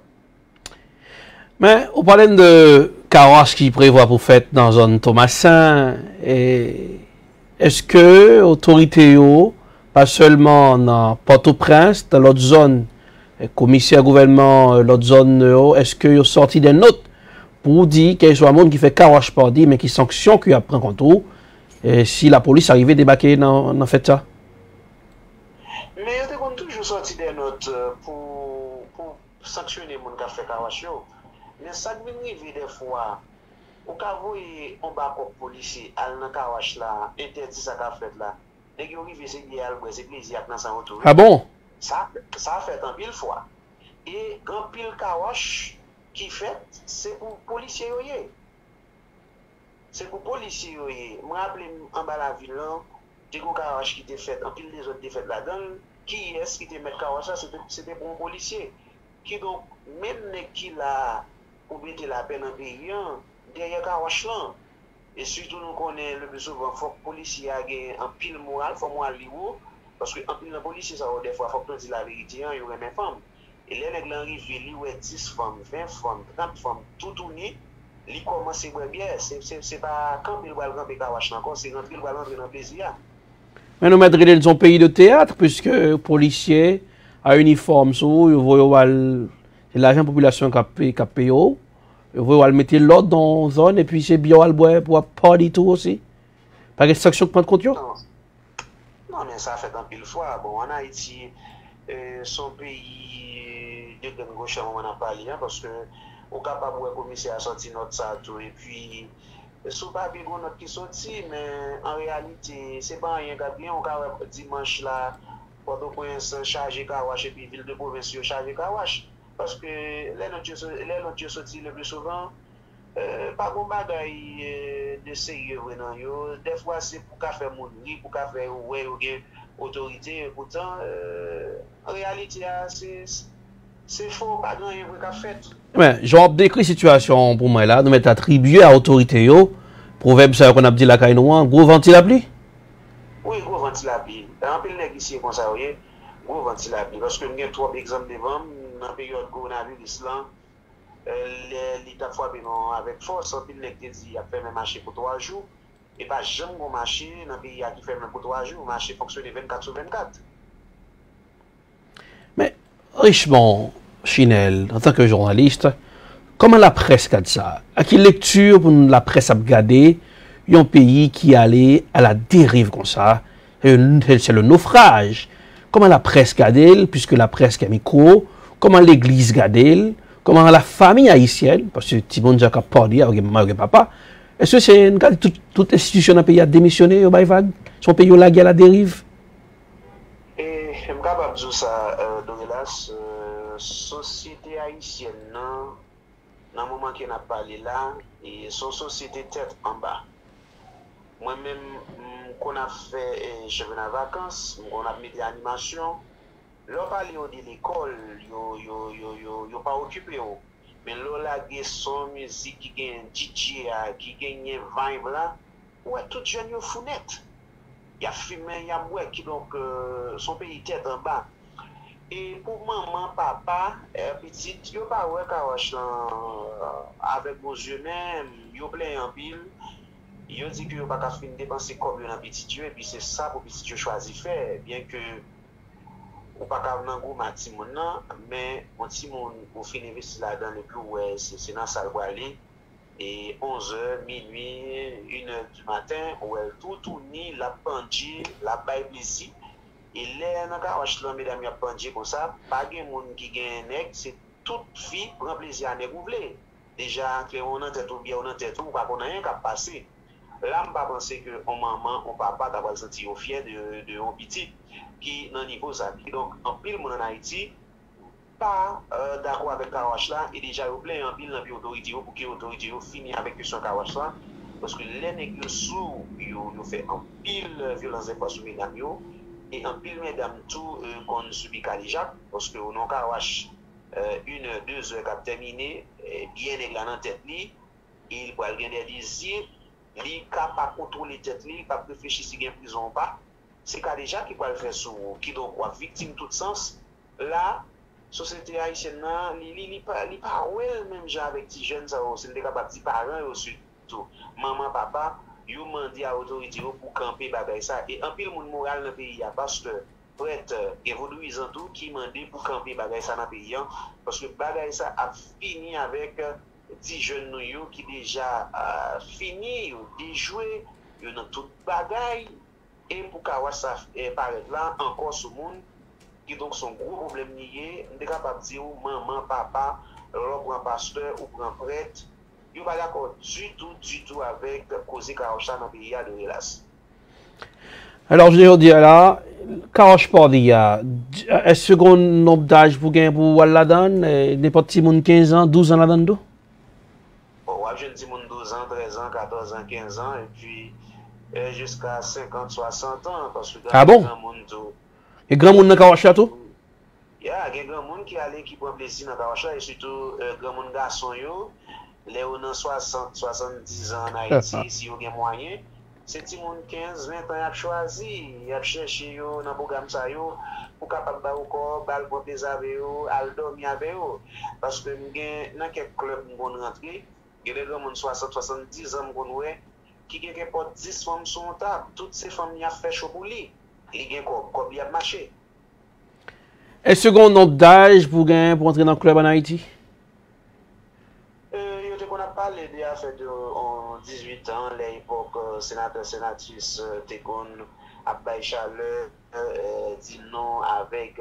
Mais on parlait de Kawash qui prévoit pour faire dans zone Thomasin. Est-ce que l'autorité, pas seulement dans Port-au-Prince, dans l'autre zone, commissaire gouvernement, l'autre zone, est-ce que vous sorti des notes pour dire qu'il y a un monde qui fait Kawash par dire, mais qui sanctionne, qui apprend contre vous, et si la police arrivait à débarquer dans fait ça? Mais ils ont toujours sorti des notes pour sanctionner les gens qui fait Kawash. Mais ça qui m'arrive des fois, au cas où on va pour policier, à la Kawash là, interdit ça qu'a fait là. Dès qu'il arrive, c'est plaisir à s'en retourner. Ah bon? Ça a fait un pile fois. Et grand pile Kawash qui fait, c'est pour policier. C'est pour policier. Je me rappelle en bas la ville, des Kawash qui était fait, en pile des autres défaites là-dedans. Qui est-ce qui était mettre Kawash là? C'était pour un policier. Qui donc, même qui l'a ou mettre la peine en pays, derrière Kawash là. Et surtout, nous connaissons le plus souvent, il faut que les policiers aient un pile moral, il faut moral libre, parce que en pile de policiers, ça des fois, il faut que dire la vérité, il y aurait mes femmes. Et les nègres arrivent, il y a 10 femmes, 20 femmes, 30 femmes, tout tourné, ils commencent à boire bien. C'est pas quand ils vont camper Kawash encore, c'est rentrer dans le plaisir. Mais nous mettrions dans un pays de théâtre, puisque les policiers à uniforme, ils voient l'agent de population qui a payé. Vous voyez, mettre l'autre dans la zone et puis c'est bien pour pas du tout aussi. Pas de sanction qui prend compte. Non, mais ça fait un pile fois. Bon, en Haïti, son pays de gauche, on en a parlé, parce que au capable de commissaire à sortir notre sato et puis sous papier notre qui sorti, mais en réalité, c'est pas rien qui bien. On a dimanche là, Port-au-Prince chargé Kawash et puis ville de province chargé Kawash. Parce que les notes sortis le plus souvent, pas de bagaille de sérieux. Des fois, c'est pour faire mon lit, pour faire autorité. Pourtant, en réalité, c'est faux, pas grand-chose pour faire. Mais, j'ai décrit la situation pour moi là, nous mettre attribué à l'autorité. Proverbe, ça qu'on a dit la caïnoua, gros ventile la pluie? Oui, gros ventile la pluie. En plus, les ici, comme ça, gros ventile la pluie. Parce que nous avons 3 exemples devant. Dans la période coronavirus, l'État frappé avec force, puis le dit a fait un marché pour 3 jours. Et pas jamais un marché dans le pays qui fait même pour 3 jours. Le marché fonctionne 24 sur 24. Mais, Richemont, Chinel, en tant que journaliste, comment la presse regarde ça? À quelle lecture pour la presse a regardé un pays qui allait à la dérive comme ça? C'est le naufrage. Comment la presse regarde, puisque la presse qui a micro, comment l'église regarde, comment la famille haïtienne, parce que Timon Jacques a parlé avec maman et papa, Est-ce que c'est toute institution dans le pays a démissionné au vague? Son pays la guerre à la dérive? Et je suis capable de dire ça, Douglas, société haïtienne, dans le moment qu'on a parlé là, et son société tête en bas. Moi-même, qu'on a fait, je venais en vacances, on a mis des animations. Là, parler de l'école, yo pas occupé. Mais là, il y a son musique qui gagne DJ, qui gagne vibe là. Ouais, tout jeune yo founette. Il y a fumé, il y a bois qui donc son pays tête en bas. Et pour maman, papa, petite, yo pas ouais kawash avec vos yeux même, yo plein en pile. Yo dit que yo pas ka fin dépenser comme dans petit Dieu et puis c'est ça pour petit Dieu choisi faire bien que ou pas ka nan gros mati moun nan mais on ti moun ou fin investir là dans le plus ouais c'est dans ça le aller et 11h minuit 1h du matin ouais tout ni la pandie la bail ici et là dans ka wach là mesdames y a pandie comme ça pas gen moun qui gen nèg c'est toute fille prend plaisir à nèg ouvler déjà que on en tête ou bien on en tête ou pas qu'on a rien qu'à passer. Là, je ne pense pas que mon maman, mon papa, d'avoir senti fier de mon petit qui est dans le niveau ça. Donc, en pile, mon en Haïti, pas d'accord avec Kawash là, et déjà, il y a plein en pile dans l'autorité pour que l'autorité finisse avec son Kawash là. Parce que les nègres sous, ils fait en pile violence des forces mesdames, et en pile, mesdames, tout qu'on subit Kalijak, parce que on a Kawash 1-2 heures qui terminé, bien nègre dans la tête, il va gagner des désirs. Li ka pas contrôler tête li, pas réfléchir si gen prison ou pas. C'est ka déjà qui va le faire sous qui donc quoi victime tout sens. Là société haïtienne li pas ouais même genre avec petits jeunes ça c'est des capable petits parents surtout maman papa yo mandi à autorité pour camper bagay ça et en pile monde moral dans pays a pasteur prêtre évoluisant tout qui mandé pour camper bagay ça dans pays parce que bagay ça a fini avec 10 jeunes nous qui déjà fini ou déjoué dans toute bagaille et pour qu'avoir ça paraître là encore ce monde qui donc son gros problème nié on est capable de dire maman papa alors pour un pasteur ou pour un prêtre il pas d'accord du tout avec causer Karocha dans le pays de Hélas. Alors je dis là Karocha Pardi est-ce qu'on nombre d'âge pour gagner pour là-dedans des petits monde 15 ans 12 ans là-dedans? Je dis 12 ans, 13 ans, 14 ans, 15 ans, et puis jusqu'à 50, 60 ans. Parce que ah bon? Et grand monde dans Kawacha tout? Il y a grand monde qui allait qui prend plaisir dans Kawacha, et surtout grand monde garçon, les on a 60, 70 ans en Haïti, si vous avez moyen. C'est petit monde 15, 20 ans, il a choisi, il a cherché dans le programme ça, pour capable de encore, prendre plaisir avec eux, aller dormir avec eux. Parce que dans quelques clubs, nous rentrer. Il y a des gens qui ont 60-70 ans qui ont 10 femmes sur la table. Toutes ces femmes qui ont fait chaud pour lui. Et ils ont marché. Est-ce qu'on a nombre d'âge pour entrer dans le club en Haïti? On a parlé de 18 ans, l'époque sénateur, sénatrice, Tekon, Abbaï Chaleur, dit non avec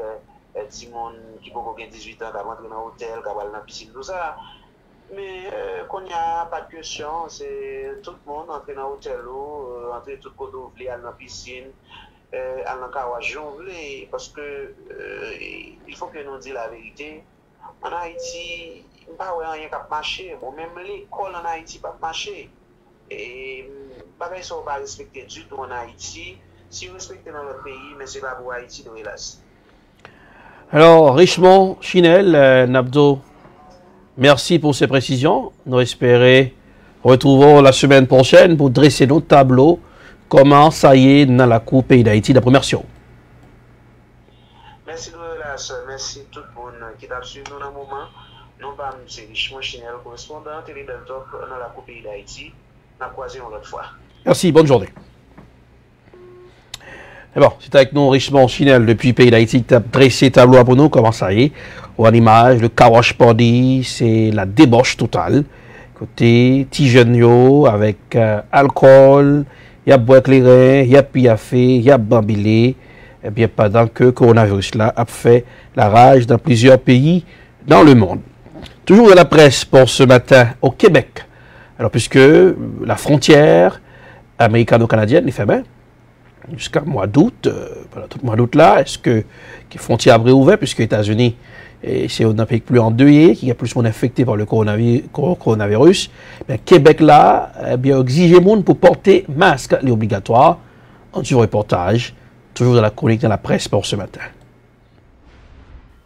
Timon qui peut avoir 18 ans, qui va rentrer dans l'hôtel, qui va aller dans la piscine, tout ça. Mais quand il n'y a pas de question, c'est tout le monde entrer dans l'hôtel, entrer tout le monde aller dans la piscine, aller dans le Kawash, parce que il faut que nous disions la vérité. En Haïti, il n'y a pas rien qui marche. Bon, même l'école en Haïti n'a pas marché. Et pareil, ça ne va pas respecter du tout en Haïti. Si vous respectez dans notre pays, mais ce n'est pas pour Haïti de hélas. Alors, Richemont, Chinel, Nabdo. Merci pour ces précisions. Nous espérons retrouver la semaine prochaine pour dresser notre tableau. Comment ça y est dans la Coupe Pays d'Haïti, la première show. Merci Douglas, merci tout le monde qui t'a suivi dans un moment. Nous sommes c'est Richemont Chinel, correspondant Télé Deltop dans la Coupe Pays d'Haïti. Nous avons croisé une autre fois. Merci, bonne journée. Et bon, c'est avec nous Richemont Chinel depuis Pays d'Haïti qui a dressé tableau pour nous. Comment ça y est? En image, le Karocha Pardi, c'est la débauche totale. Côté Tijenio avec alcool, il y a bois éclairé, il y a piafé, il y a bambilé. Et bien, pendant que le coronavirus là a fait la rage dans plusieurs pays dans le monde. Toujours de la presse pour ce matin au Québec, Alors, puisque la frontière américano-canadienne est fermée jusqu'à mois d'août, pendant tout le mois d'août là, est-ce que les frontières auraient ouvert, puisque les États-Unis, c'est un pays plus endeuillé, qui est plus affecté par le coronavirus, mais Québec là, eh bien, exige les gens pour porter masque, c'est obligatoire. En suivant le reportage, toujours dans la chronique dans la presse pour ce matin.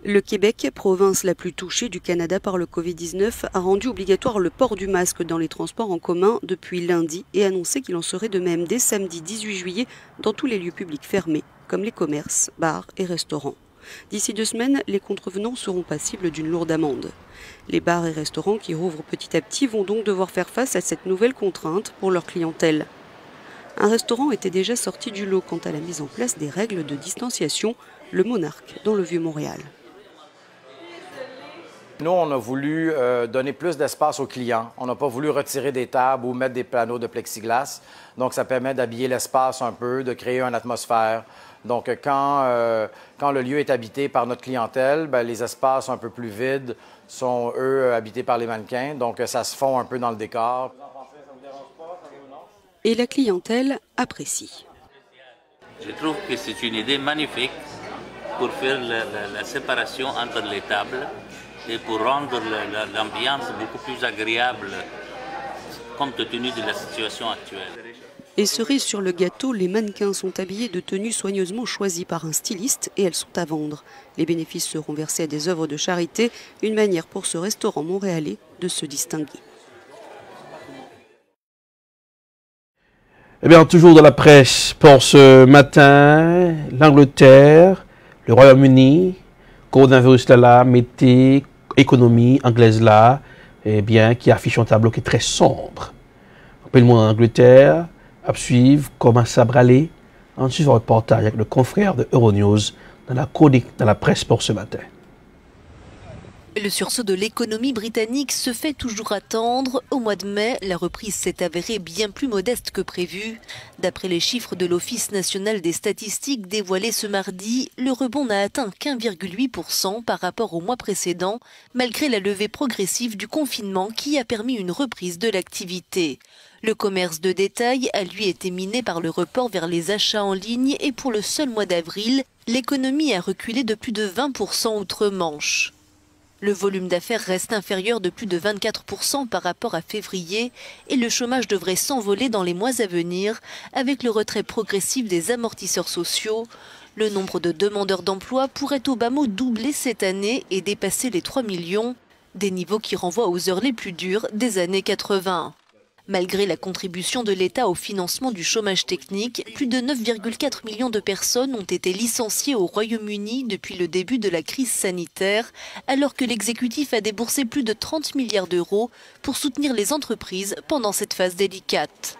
Le Québec, province la plus touchée du Canada par le Covid-19, a rendu obligatoire le port du masque dans les transports en commun depuis lundi et annoncé qu'il en serait de même dès samedi 18 juillet dans tous les lieux publics fermés, comme les commerces, bars et restaurants. D'ici 2 semaines, les contrevenants seront passibles d'une lourde amende. Les bars et restaurants qui rouvrent petit à petit vont donc devoir faire face à cette nouvelle contrainte pour leur clientèle. Un restaurant était déjà sorti du lot quant à la mise en place des règles de distanciation, le Monarque, dans le Vieux-Montréal. Nous, on a voulu donner plus d'espace aux clients. On n'a pas voulu retirer des tables ou mettre des panneaux de plexiglas. Donc, ça permet d'habiller l'espace un peu, de créer une atmosphère. Donc, quand le lieu est habité par notre clientèle, bien, les espaces un peu plus vides sont, eux, habités par les mannequins. Donc, ça se fond un peu dans le décor. Et la clientèle apprécie. Je trouve que c'est une idée magnifique pour faire la séparation entre les tables et pour rendre l'ambiance beaucoup plus agréable compte tenu de la situation actuelle. Et cerise sur le gâteau, les mannequins sont habillés de tenues soigneusement choisies par un styliste et elles sont à vendre. Les bénéfices seront versés à des œuvres de charité, une manière pour ce restaurant montréalais de se distinguer. Eh bien, toujours dans la presse pour ce matin, l'Angleterre, le Royaume-Uni, coronavirus là, météo, économie anglaise là, eh bien, qui affiche un tableau qui est très sombre. Appelle-moi en Angleterre, à suivre comment ça bralait, en suivant un reportage avec le confrère de Euronews dans la chronique dans la presse pour ce matin. Le sursaut de l'économie britannique se fait toujours attendre. Au mois de mai, la reprise s'est avérée bien plus modeste que prévu. D'après les chiffres de l'Office national des statistiques dévoilés ce mardi, le rebond n'a atteint qu'1,8% par rapport au mois précédent, malgré la levée progressive du confinement qui a permis une reprise de l'activité. Le commerce de détail a lui été miné par le report vers les achats en ligne et pour le seul mois d'avril, l'économie a reculé de plus de 20% outre-Manche. Le volume d'affaires reste inférieur de plus de 24% par rapport à février et le chômage devrait s'envoler dans les mois à venir avec le retrait progressif des amortisseurs sociaux. Le nombre de demandeurs d'emploi pourrait au bas mot doubler cette année et dépasser les 3 millions, des niveaux qui renvoient aux heures les plus dures des années 80. Malgré la contribution de l'État au financement du chômage technique, plus de 9,4 millions de personnes ont été licenciées au Royaume-Uni depuis le début de la crise sanitaire, alors que l'exécutif a déboursé plus de 30 milliards d'euros pour soutenir les entreprises pendant cette phase délicate.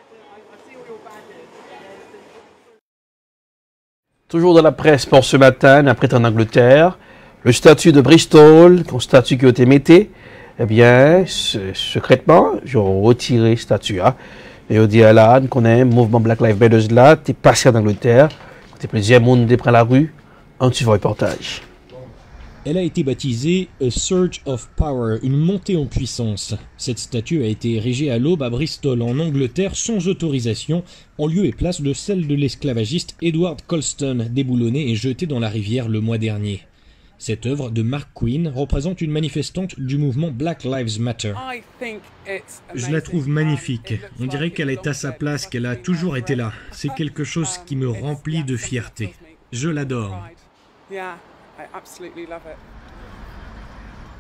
Toujours dans la presse pour ce matin, après en Angleterre, le statut de Bristol, un statut qui a été mis, eh bien, secrètement, j'ai retiré ce statut. Et on dit à la qu'on a un mouvement Black Lives Matter là, t'es passé en Angleterre, t'es plusieurs monde qui prend la rue, en suivant le reportage. Elle a été baptisée A Surge of Power, une montée en puissance. Cette statue a été érigée à l'aube à Bristol, en Angleterre, sans autorisation, en lieu et place de celle de l'esclavagiste Edward Colston, déboulonnée et jetée dans la rivière le mois dernier. Cette œuvre de Mark Quinn représente une manifestante du mouvement Black Lives Matter. Je la trouve magnifique. On dirait qu'elle est à sa place, qu'elle a toujours été là. C'est quelque chose qui me remplit de fierté. Je l'adore.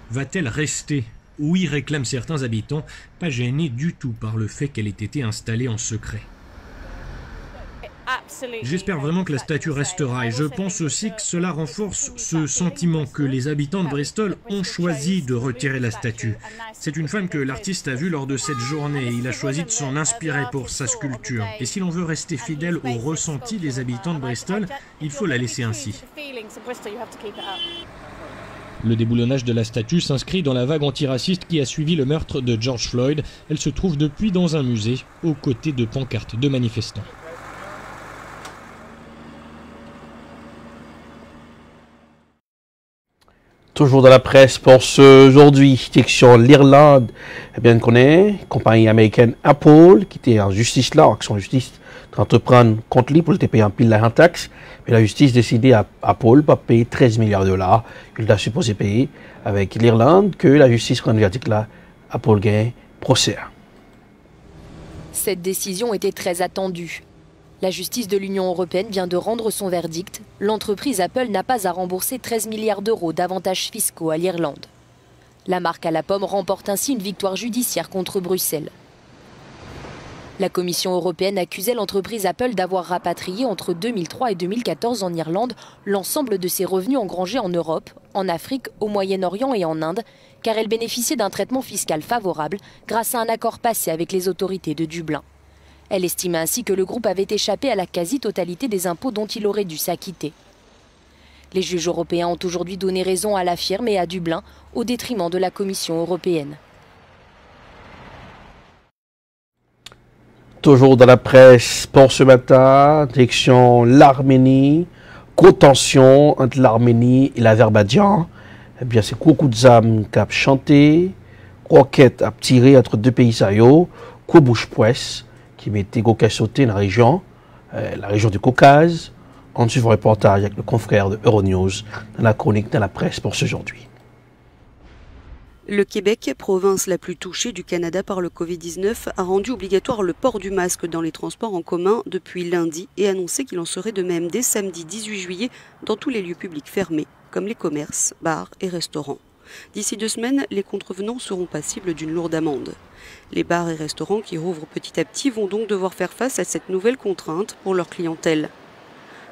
Va-t-elle rester? Oui, réclament certains habitants, pas gênés du tout par le fait qu'elle ait été installée en secret. J'espère vraiment que la statue restera et je pense aussi que cela renforce ce sentiment que les habitants de Bristol ont choisi de retirer la statue. C'est une femme que l'artiste a vue lors de cette journée et il a choisi de s'en inspirer pour sa sculpture. Et si l'on veut rester fidèle au ressenti des habitants de Bristol, il faut la laisser ainsi. Le déboulonnage de la statue s'inscrit dans la vague antiraciste qui a suivi le meurtre de George Floyd. Elle se trouve depuis dans un musée, aux côtés de pancartes de manifestants. Toujours dans la presse pour ce aujourd'hui, direction l'Irlande, eh bien, on connaît, compagnie américaine Apple, qui était en justice là, action justice, d'entreprendre contre lui pour le payer en pile en taxe. Mais la justice décidé à Apple pas payer 13 milliards de dollars. Il a supposé payer avec l'Irlande que la justice rend verdict là, Apple gagne procès. Cette décision était très attendue. La justice de l'Union européenne vient de rendre son verdict. L'entreprise Apple n'a pas à rembourser 13 milliards d'euros d'avantages fiscaux à l'Irlande. La marque à la pomme remporte ainsi une victoire judiciaire contre Bruxelles. La Commission européenne accusait l'entreprise Apple d'avoir rapatrié entre 2003 et 2014 en Irlande l'ensemble de ses revenus engrangés en Europe, en Afrique, au Moyen-Orient et en Inde, car elle bénéficiait d'un traitement fiscal favorable grâce à un accord passé avec les autorités de Dublin. Elle estimait ainsi que le groupe avait échappé à la quasi-totalité des impôts dont il aurait dû s'acquitter. Les juges européens ont aujourd'hui donné raison à la firme et à Dublin, au détriment de la Commission européenne. Toujours dans la presse pour ce matin, direction l'Arménie, grosse tension entre l'Arménie et l'Azerbaïdjan. Eh bien, c'est beaucoup de âmes qui ont chanté, roquettes à tirer entre deux pays saillots, quoi bouche-poisse, qui mettait Goka sauté dans la région du Caucase. On suit un reportage avec le confrère de Euronews dans la chronique dans la presse pour ce aujourd'hui. Le Québec, province la plus touchée du Canada par le Covid-19, a rendu obligatoire le port du masque dans les transports en commun depuis lundi et annoncé qu'il en serait de même dès samedi 18 juillet dans tous les lieux publics fermés, comme les commerces, bars et restaurants. D'ici 2 semaines, les contrevenants seront passibles d'une lourde amende. Les bars et restaurants qui rouvrent petit à petit vont donc devoir faire face à cette nouvelle contrainte pour leur clientèle.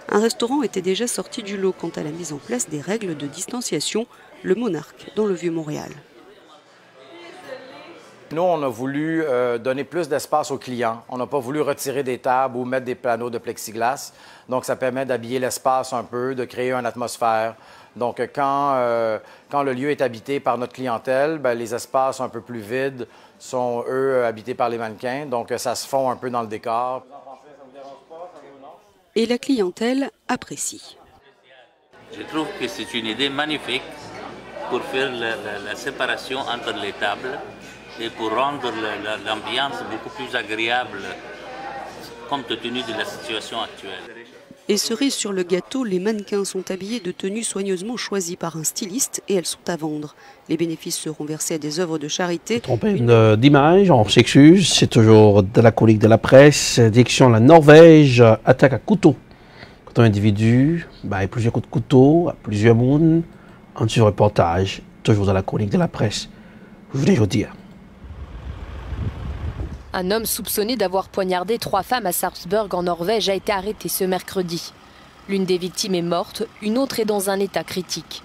Un restaurant était déjà sorti du lot quant à la mise en place des règles de distanciation, le Monarque, dans le Vieux-Montréal. Nous, on a voulu donner plus d'espace aux clients. On n'a pas voulu retirer des tables ou mettre des panneaux de plexiglas. Donc, ça permet d'habiller l'espace un peu, de créer une atmosphère. Donc, quand le lieu est habité par notre clientèle, bien, les espaces un peu plus vides sont, eux, habités par les mannequins. Donc, ça se fond un peu dans le décor. Et la clientèle apprécie. Je trouve que c'est une idée magnifique pour faire la séparation entre les tables et pour rendre l'ambiance beaucoup plus agréable compte tenu de la situation actuelle. Et cerise sur le gâteau, les mannequins sont habillés de tenues soigneusement choisies par un styliste et elles sont à vendre. Les bénéfices seront versés à des œuvres de charité. Trompé d'image, on s'excuse, c'est toujours de la chronique de la presse. Direction la Norvège, attaque à couteau. Quand un individu, plusieurs coups de couteau, à plusieurs mondes, en dessous reportage, toujours dans la chronique de la presse. Je voulais vous dire. Un homme soupçonné d'avoir poignardé 3 femmes à Sarpsborg en Norvège a été arrêté ce mercredi. L'une des victimes est morte, une autre est dans un état critique.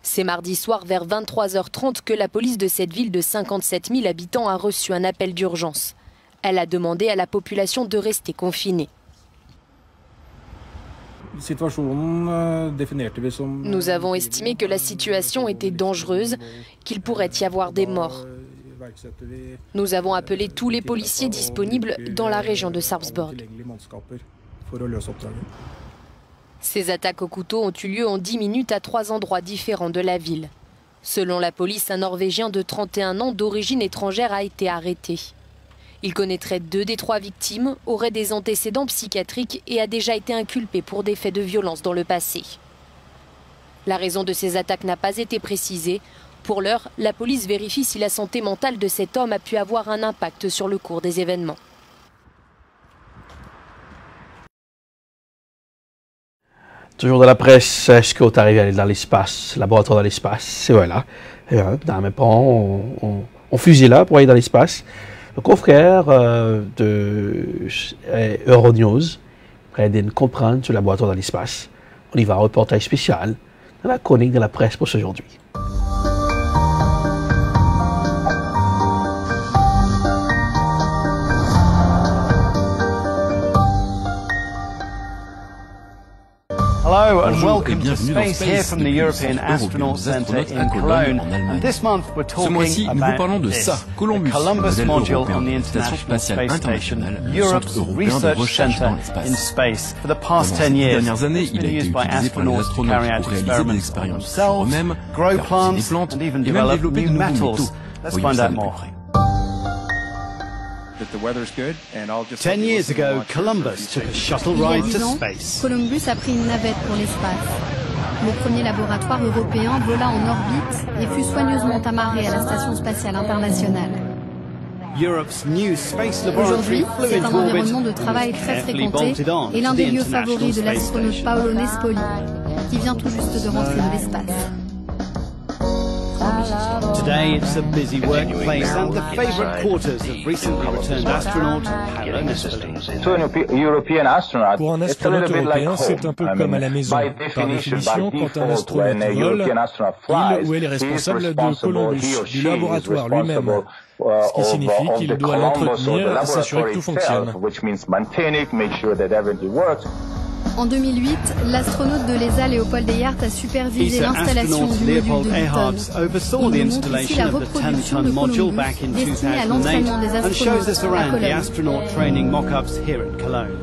C'est mardi soir vers 23h30 que la police de cette ville de 57 000 habitants a reçu un appel d'urgence. Elle a demandé à la population de rester confinée. Nous avons estimé que la situation était dangereuse, qu'il pourrait y avoir des morts. Nous avons appelé tous les policiers disponibles dans la région de Sarpsborg. Ces attaques au couteau ont eu lieu en 10 minutes à 3 endroits différents de la ville. Selon la police, un Norvégien de 31 ans d'origine étrangère a été arrêté. Il connaîtrait 2 des 3 victimes, aurait des antécédents psychiatriques et a déjà été inculpé pour des faits de violence dans le passé. La raison de ces attaques n'a pas été précisée. Pour l'heure, la police vérifie si la santé mentale de cet homme a pu avoir un impact sur le cours des événements. Toujours dans la presse, est-ce qu'on est arrivé à aller dans l'espace, laboratoire dans l'espace? C'est voilà. Dans le même temps, on fusille là pour aller dans l'espace. Le confrère de Euronews près de comprendre ce laboratoire dans l'espace. On y va, un reportage spécial dans la chronique de la presse pour aujourd'hui. Hello and Bonjour welcome et to bienvenue dans Space here Space, from the depuis le European Centre Astronaut européen des Centre astronautes in à Cologne, Cologne. en Allemagne. And this month we're Ce talking mois-ci, nous vous about parlons de this, ça, Columbus, the Columbus modèle module européen on the de la Station International spatiale Space internationale, Station, le Europe's centre européen de research recherche center dans l'espace. in space. For the Pendant past ces 10 years, dernières années, it's il a been été used by utilisé par les astronauts to carry astronautes out pour réaliser des experiments on expériences sur themselves, eux-mêmes, grow faire pousser des plants, plantes and even et même develop développer new de nouveaux metals. métaux. Let's Voyons find ça out de more. près. 10 years ago, Columbus took a shuttle Il y a ride 10 to ans, space. Columbus a pris une navette pour l'espace. Le premier laboratoire européen vola en orbite et fut soigneusement amarré à la Station spatiale internationale. Aujourd'hui, c'est un environnement de travail très fréquenté et l'un des lieux favoris de l'astronaute Paolo Nespoli, qui vient tout juste de rentrer de l'espace. Today it's a busy workplace and the favorite quarters of recently returned astronaut Paolo Nespoli. Pour un astronaute européen, c'est un peu comme à la maison. Par définition, quand un astronaute vole, il ou elle est responsable de Columbus, du laboratoire lui-même. Ce qui signifie qu'il doit l'entretenir et s'assurer que tout fonctionne. En 2008, l'astronaute de l'ESA Léopold Eyart a supervisé l'installation du module de Newton. Il nous montre ici la reproduction de Columbus destinée à l'entraînement des astronautes à Cologne.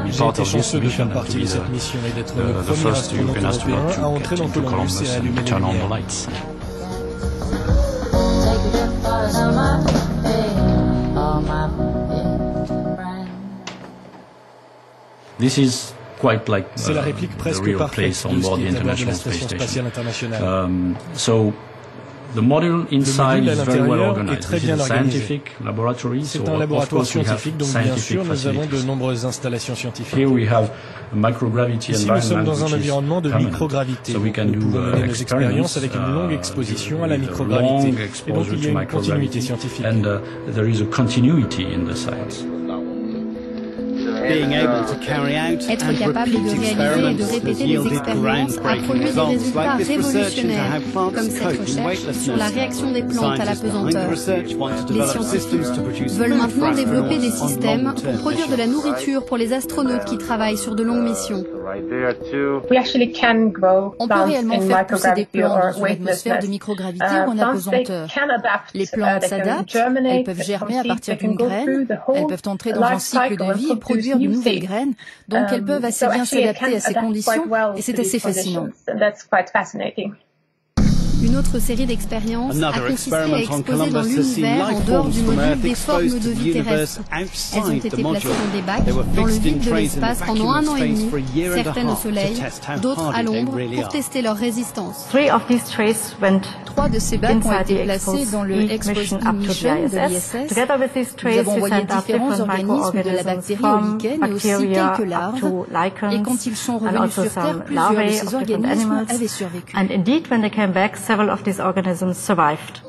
J'ai été chanceux de faire partie de cette mission et d'être le premier astronaute européen à entrer dans Columbus et à allumer les lumières. C'est la réplique presque parfaite de ce qui est à bord de la Station spatiale internationale. Le module à l'intérieur est très bien organisé. C'est un laboratoire scientifique, donc bien sûr, nous avons de nombreuses installations scientifiques. Ici, nous sommes dans un environnement de microgravité. Nous pouvons mener nos expériences avec une longue exposition à la microgravité. Et donc, il y a une continuité scientifique. Être capable de réaliser et de répéter des expériences a produit des résultats révolutionnaires, comme cette recherche sur la réaction des plantes à la pesanteur. Les scientifiques veulent maintenant développer des systèmes pour produire de la nourriture pour les astronautes qui travaillent sur de longues missions. On peut réellement faire pousser des plantes dans une atmosphère de microgravité ou en apesanteur. Les plantes s'adaptent, elles peuvent germer à partir d'une graine, elles peuvent entrer dans un cycle de vie et produire de nouvelles graines, donc elles peuvent assez bien s'adapter à ces conditions et c'est assez fascinant. Une autre série d'expériences a consisté à exposer dans l'univers, en dehors du module, des formes de vie terrestres. Elles ont été placées dans des bacs, dans le vide de l'espace pendant 1 an et demi, certaines au soleil, d'autres à l'ombre, pour tester leur résistance. 3 de ces bacs ont été placés dans le Expose Mission de l'ISS. Nous avons envoyé différents organismes de la bactérie au lichen et aussi quelques larves. Et quand ils sont revenus sur Terre, plusieurs de ces organismes avaient survécu. Several of these organisms survived.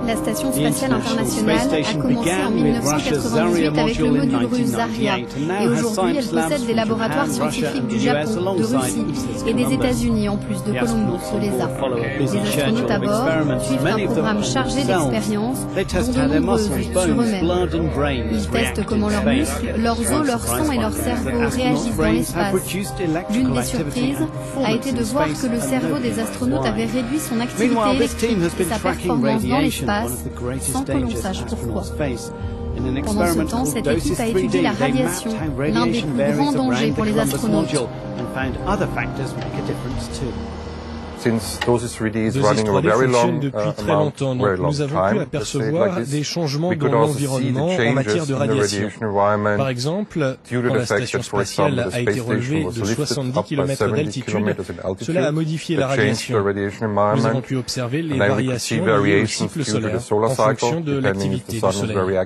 La Station spatiale internationale a commencé en 1998 avec le module russe Zarya et aujourd'hui elle possède des laboratoires scientifiques du Japon, de Russie et des États-Unis en plus de Columbus ou l'ESA. Les astronautes à bord suivent un programme chargé d'expériences dont de nombreuses sur eux-mêmes. Ils testent comment leurs muscles, leurs os, leur sang et leur cerveau réagissent dans l'espace. L'une des surprises a été de voir que le cerveau des astronautes avait réduit son activité électrique et sa performance dans l'espace sans que l'on sache pourquoi. Pendant ce temps, cette équipe a étudié la radiation, l'un des plus grands dangers pour les astronautes. Deux S3D fonctionnent depuis très longtemps, donc nous avons pu apercevoir des changements dans l'environnement en matière de radiation. Par exemple, quand la station spatiale a été relevée de 70 km d'altitude, cela a modifié la radiation. Nous avons pu observer les variations liées au cycle solaire en fonction de l'activité du Soleil.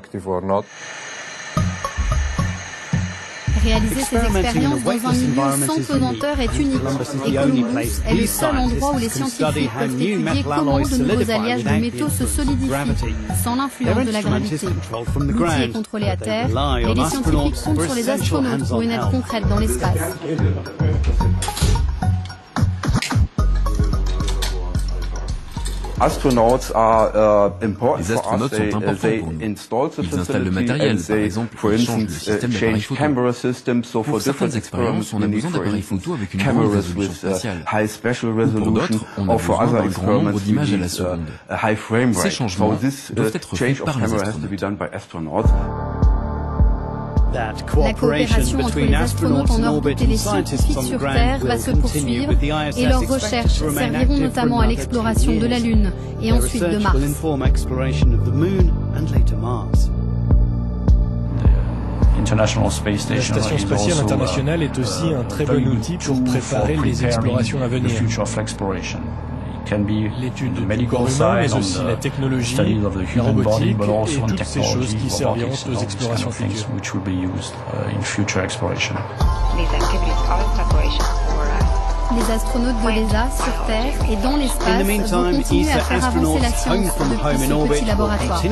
Réaliser ces expériences dans un milieu sans pesanteur est unique et Columbus est le seul endroit où les scientifiques peuvent étudier comment de nouveaux alliages de métaux se solidifient sans l'influence de la gravité. L'outil est contrôlé à terre et les scientifiques comptent sur les astronautes pour une aide concrète dans l'espace. Les astronautes sont importants pour nous. Ils installent le matériel, par exemple, ils changent le système d'appareil photo. Pour certaines expériences, on a besoin d'appareils photo avec une grande résolution spatiale. Ou pour d'autres, on a besoin d'un grand nombre d'images à la seconde. Ces changements doivent être faits par les astronautes. La coopération entre les astronautes en orbite et les scientifiques sur Terre va se poursuivre et leurs recherches serviront notamment à l'exploration de la Lune et ensuite de Mars. La Station spatiale internationale est aussi un très bon outil pour préparer les explorations à venir. L'étude du corps humain, mais aussi la technologie, la robotique et toutes ces choses qui serviront aux explorations futures. Les astronautes de l'ESA sur Terre et dans l'espace vont continuer à faire avancer la science depuis ce petit laboratoire.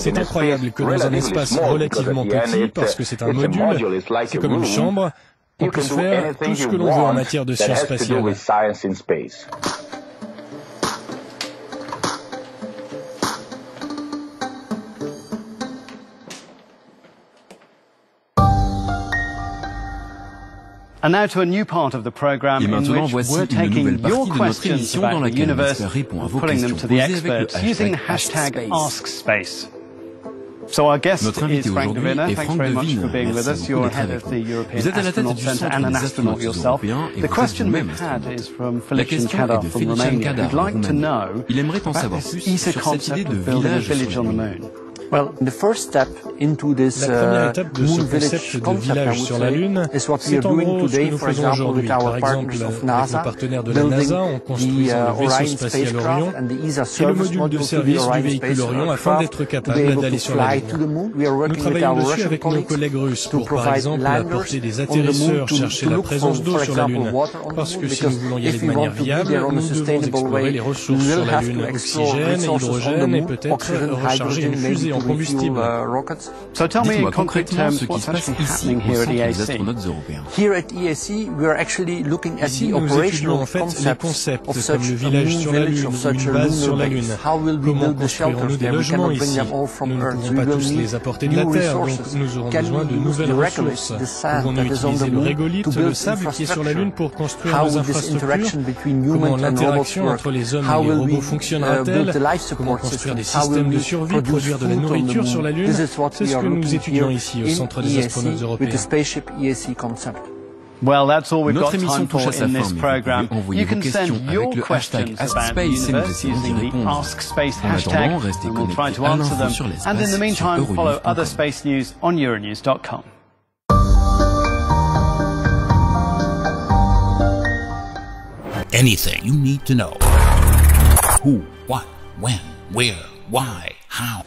C'est incroyable que dans un espace relativement petit, parce que c'est un module, c'est comme une chambre, on puisse faire tout ce que l'on veut en matière de sciences spatiales. Et maintenant, voici une nouvelle partie de notre émission dans laquelle on espère répondre à vos questions posées avec le hashtag AskSpace. Notre invité aujourd'hui est Franck Devine. Merci beaucoup d'être avec nous. Vous êtes à la tête du Centre des astronautes européens et vous êtes vous-même astronaute. La question est de Felician Cadar, en Roumanie. Il aimerait en savoir plus sur cette idée de village sur la Lune. La première étape de ce concept de village sur la Lune, c'est en gros ce que nous faisons aujourd'hui. Par exemple, avec nos partenaires de la NASA, en construisant le vaisseau spatial Orion et le module de service du véhicule Orion afin d'être capable d'aller sur la Lune. Nous travaillons dessus avec nos collègues russes pour, par exemple, apporter des atterrisseurs, chercher la présence d'eau sur la Lune. Parce que si nous voulons y aller de manière viable, nous devons explorer les ressources sur la Lune, oxygène, hydrogène et peut-être recharger une fusée en combustible. Dites-moi concrètement ce qui se passe ici au Centre des astronautes européens. Ici, nous étudions en fait les concepts comme le village sur la Lune ou une base sur la Lune. Comment construirons-nous des logements ici? Nous ne pouvons pas tous les apporter de la Terre, donc nous aurons besoin de nouvelles ressources. Pouvons-nous utiliser le régolithe, le sable qui est sur la Lune pour construire nos infrastructures? Comment l'interaction entre les hommes et les robots fonctionnera-t-elle? Comment construire des systèmes de survie, produire de la nourriture sur la Lune? C'est ce que nous étudions ici au Centre des astronautes européens. Notre émission touche à sa fin, mais vous pouvez envoyer vos questions avec le hashtag AskSpace et nous essayons d'y répondre. En attendant, restez connectés à l'info sur l'espace sur Euronews.com. Anything you need to know. Who, what, when, where, why, how.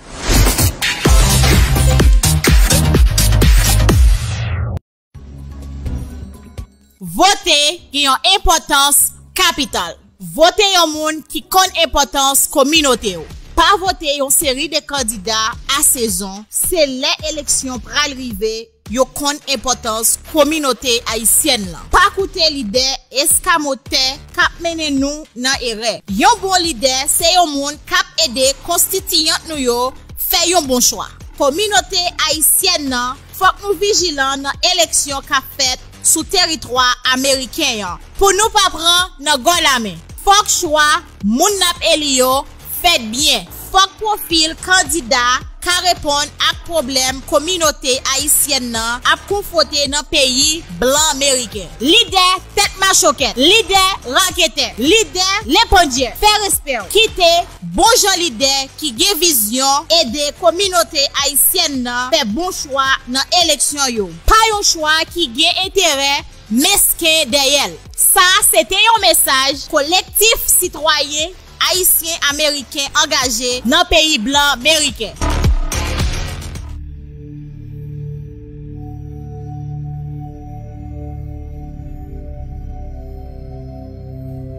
Voter qui a une importance capitale. Voter un monde qui connaît importance communauté. Pas voter une série de candidats à saison, c'est l'élection pour arriver. Yo kon importance communauté haïtienne là. Pas écouter l'idée escamoté k'ap mène nous nan erreur. Yon bon leader c'est yon monde k'ap aider constituant nous yo fait yon bon choix. Communauté haïtienne là, faut nous vigilant dans élection qu'a fait sous territoire américain. Pour nous pas prendre nan gon la main. Faut choix moun nap elio fait bien. Faut profil candidat ka répondre à problème communauté haïtienne à confronter dans pays blanc américain. Leader tête machoquette, leader raquette, leader l'épondier, fait respect, quitter bon genre leader qui gen vision aider communauté haïtienne faire bon choix dans élection yo. Pas un choix qui gen intérêt mesquin derrière. Ça c'était un message collectif citoyen haïtien américain engagé dans pays blanc américain.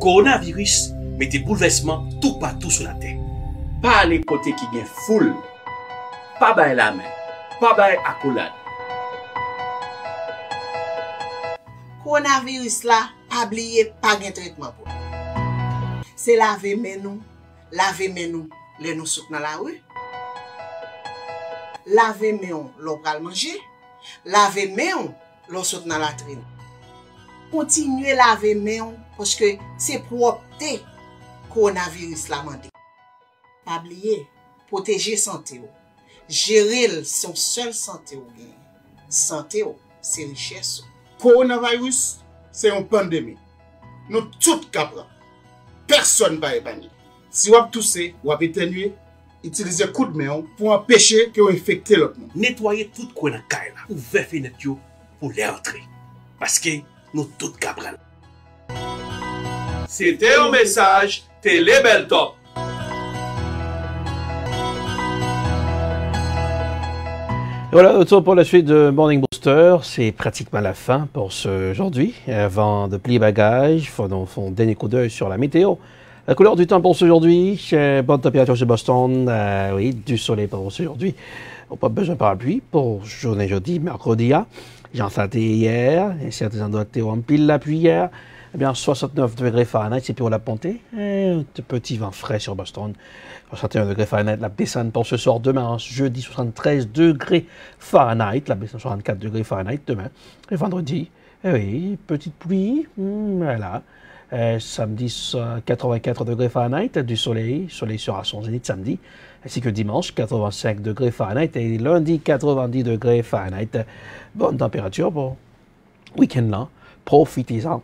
Coronavirus met des bouleversements tout partout sur la Terre. pas les côtés qui gagnent foule, pas bail la main, pas bail accolade. Coronavirus là, pas oublier, pas de traitement pour. C'est laver main nous, les nous souk dans la rue. Laver main l'on pral manger, laver main l'on souk dans la latrine. Continuez laver main parce que c'est propreté coronavirus la mandé. Pas oublier, protéger santé ou. Gérer son seul santé ou gain. Santé ou, c'est richesse. Coronavirus, c'est une pandémie. Nous tous capable. Personne ne va épargner. Si vous avez toussé, vous avez éternué, utilisez coup de main pour empêcher que vous infectez l'autre monde. Nettoyez tout le coin de la caille là, ouvrez fenêtre pour les entrer. Parce que nous tous capables. C'était un message Télé Bel Top. Et voilà, retour pour la suite de Morning Booster. C'est pratiquement la fin pour aujourd'hui. Avant de plier bagages, faisons un dernier coup d'œil sur la météo. La couleur du temps pour aujourd'hui, bonne température chez Boston, oui, du soleil pour aujourd'hui. On n'a pas besoin de parapluie pour journée jeudi, mercredi. J'en sentais hier, et certains endroits étaient en pile la pluie hier. Eh bien, 69 degrés Fahrenheit, c'est pour la Pontée. Un petit vent frais sur Boston. 61 degrés Fahrenheit, la descente pour ce soir. Demain, jeudi, 73 degrés Fahrenheit. La descente 64 degrés Fahrenheit demain. Et vendredi, oui, petite pluie. Voilà. Samedi, 84 degrés Fahrenheit, du soleil. Soleil sera son zénith samedi. Ainsi que dimanche, 85 degrés Fahrenheit. Et lundi, 90 degrés Fahrenheit. Bonne température pour week-end là. Profitez-en.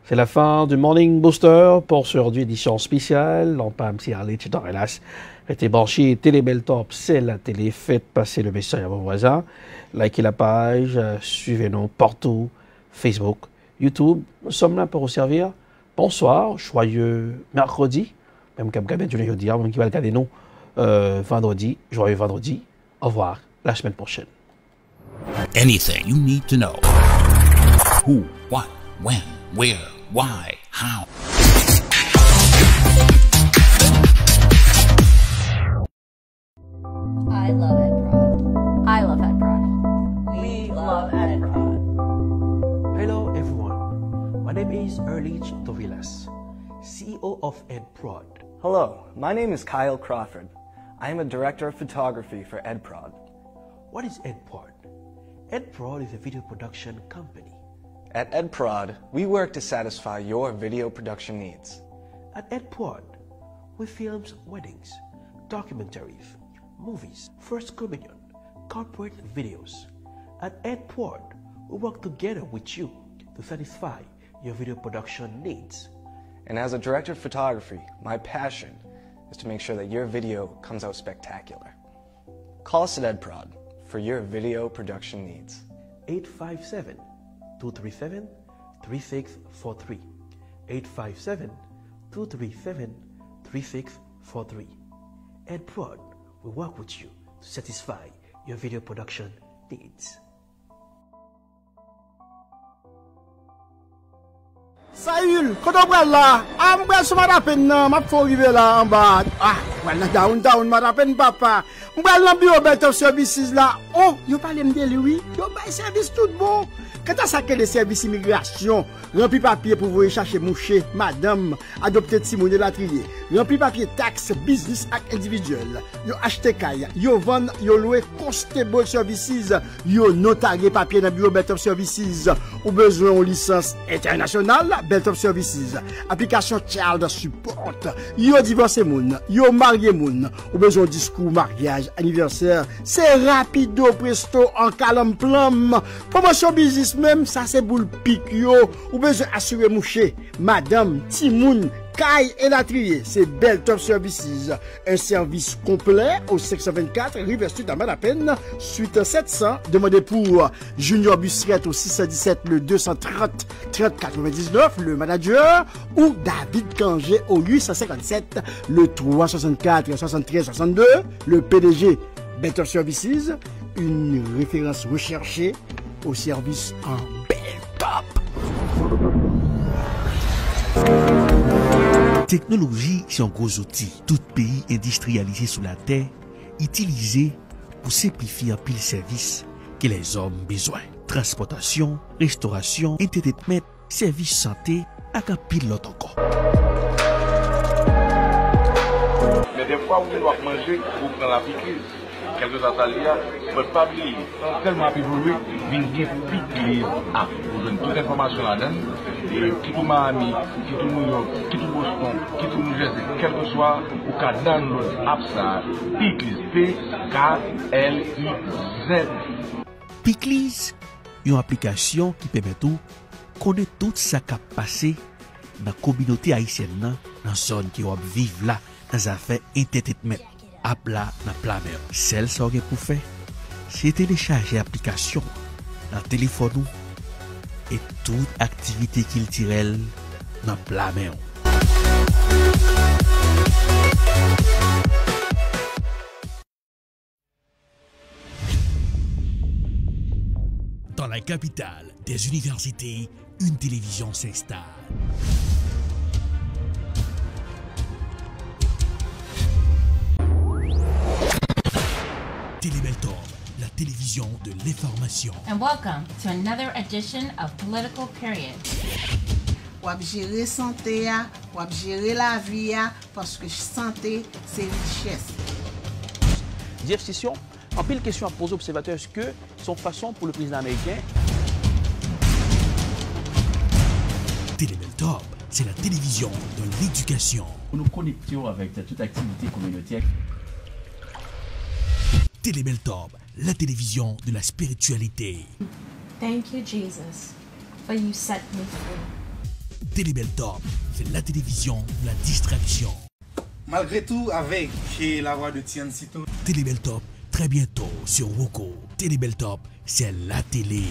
C'est la fin du Morning Booster pour ce aujourd'hui, édition spéciale. On peut me aller dans Hélas. Restez branchés, Télé Bel Top, c'est la télé. Faites passer le message à vos voisins. Likez la page, suivez-nous partout, Facebook, YouTube. Nous sommes là pour vous servir. Bonsoir, joyeux mercredi. Même comme Gabin, je l'ai dit, même qui va regarder nous vendredi. Joyeux vendredi. Au revoir, la semaine prochaine. Anything you need to know. Who, what, when, where, why, how. I love EdProd. I love EdProd. We love EdProd. Hello everyone. My name is Erlich Tovilas, CEO of EdProd. Hello, my name is Kyle Crawford. I am a director of photography for EdProd. What is EdProd? EdProd is a video production company. At EdProd, we work to satisfy your video production needs. At EdProd, we film weddings, documentaries, movies, First Communion, corporate videos. At EdProd, we work together with you to satisfy your video production needs. And as a director of photography, my passion is to make sure that your video comes out spectacular. Call us at EdProd for your video production needs. 857-237-3643. 857-237-3643. EdProd will work with you to satisfy your video production needs. Saül, quand on prend là, on prend ce matin, m'a faut arriver là en bas. Ah, voilà, down, matin, papa. On prend l'ambiance Belt Services là. Oh, yo parle de lui, yo bail service tout bon. Quand ça que les services immigration, rempli papier pour vous chercher moucher, madame, adopter Timon de la trier, rempli papier taxe, business ak individuel, yo acheter kaya, yo vend, yo louer constable services, yo notarier papier dans bureau Belt Services, ou besoin en licence internationale, Belt Services, application child support, yo divorcé moun, yo marié moun, ou besoin discours mariage, anniversaire, c'est rapido presto en calme plum, promotion business même ça c'est boule pique yo ou besoin assurer moucher madame Timoun Kai et la trier c'est Belt Services un service complet au 624 River Street à Madapen suite 700 demandez pour Junior Bussiette au 617 le 230 30 99 le manager ou David Kangé au 857 le 364 73 62 le PDG Belt Services une référence recherchée au service en bel top. Technologie, c'est un gros outil. Tout pays industrialisé sur la terre, utilisé pour simplifier un pile service que les hommes besoin. Transportation, restauration, entertainment, service santé, et un pile l'autre encore. Mais des fois, vous devez manger, vous prenez la piqûre. Quelques ateliers, vous ne pas oublier. Tellement évolué, vous avez piqué à vous donner toute l'information là-dedans. Et qui tout Miami, qui tout New York, qui tout Boston, qui tout New Jersey, quel que soit, ou qu'à download app ça, Pickliz, P-K-L-I-Z. Pickliz, une application qui permet de connaître tout ce qui a passé dans la communauté haïtienne, dans la zone qui vivent là, dans les affaires entertainment. App là, dans la mer. Celle ça pour faire, c'est télécharger l'application dans le téléphone et toute activité culturelle dans la mer. Dans la capitale des universités, une télévision s'installe. Télébeltorbe, la télévision de l'information. And welcome to another edition of Political Period. Wap gérer santé, wap gérer la vie, parce que santé, c'est richesse. Jeff Sessions, en pile question à poser aux observateurs, est-ce que son façon pour le président américain? Télébeltorbe, c'est la télévision de l'éducation. Nous nous connections avec toute activité communautaire. Télébeltorbe, la télévision de la spiritualité. Thank you, Jesus, for you set me free. Télébeltorbe, c'est la télévision de la distraction. Malgré tout, avec la voix de Tian Sito. Télébeltorbe, très bientôt sur Woko. Télébeltorbe, c'est la télé.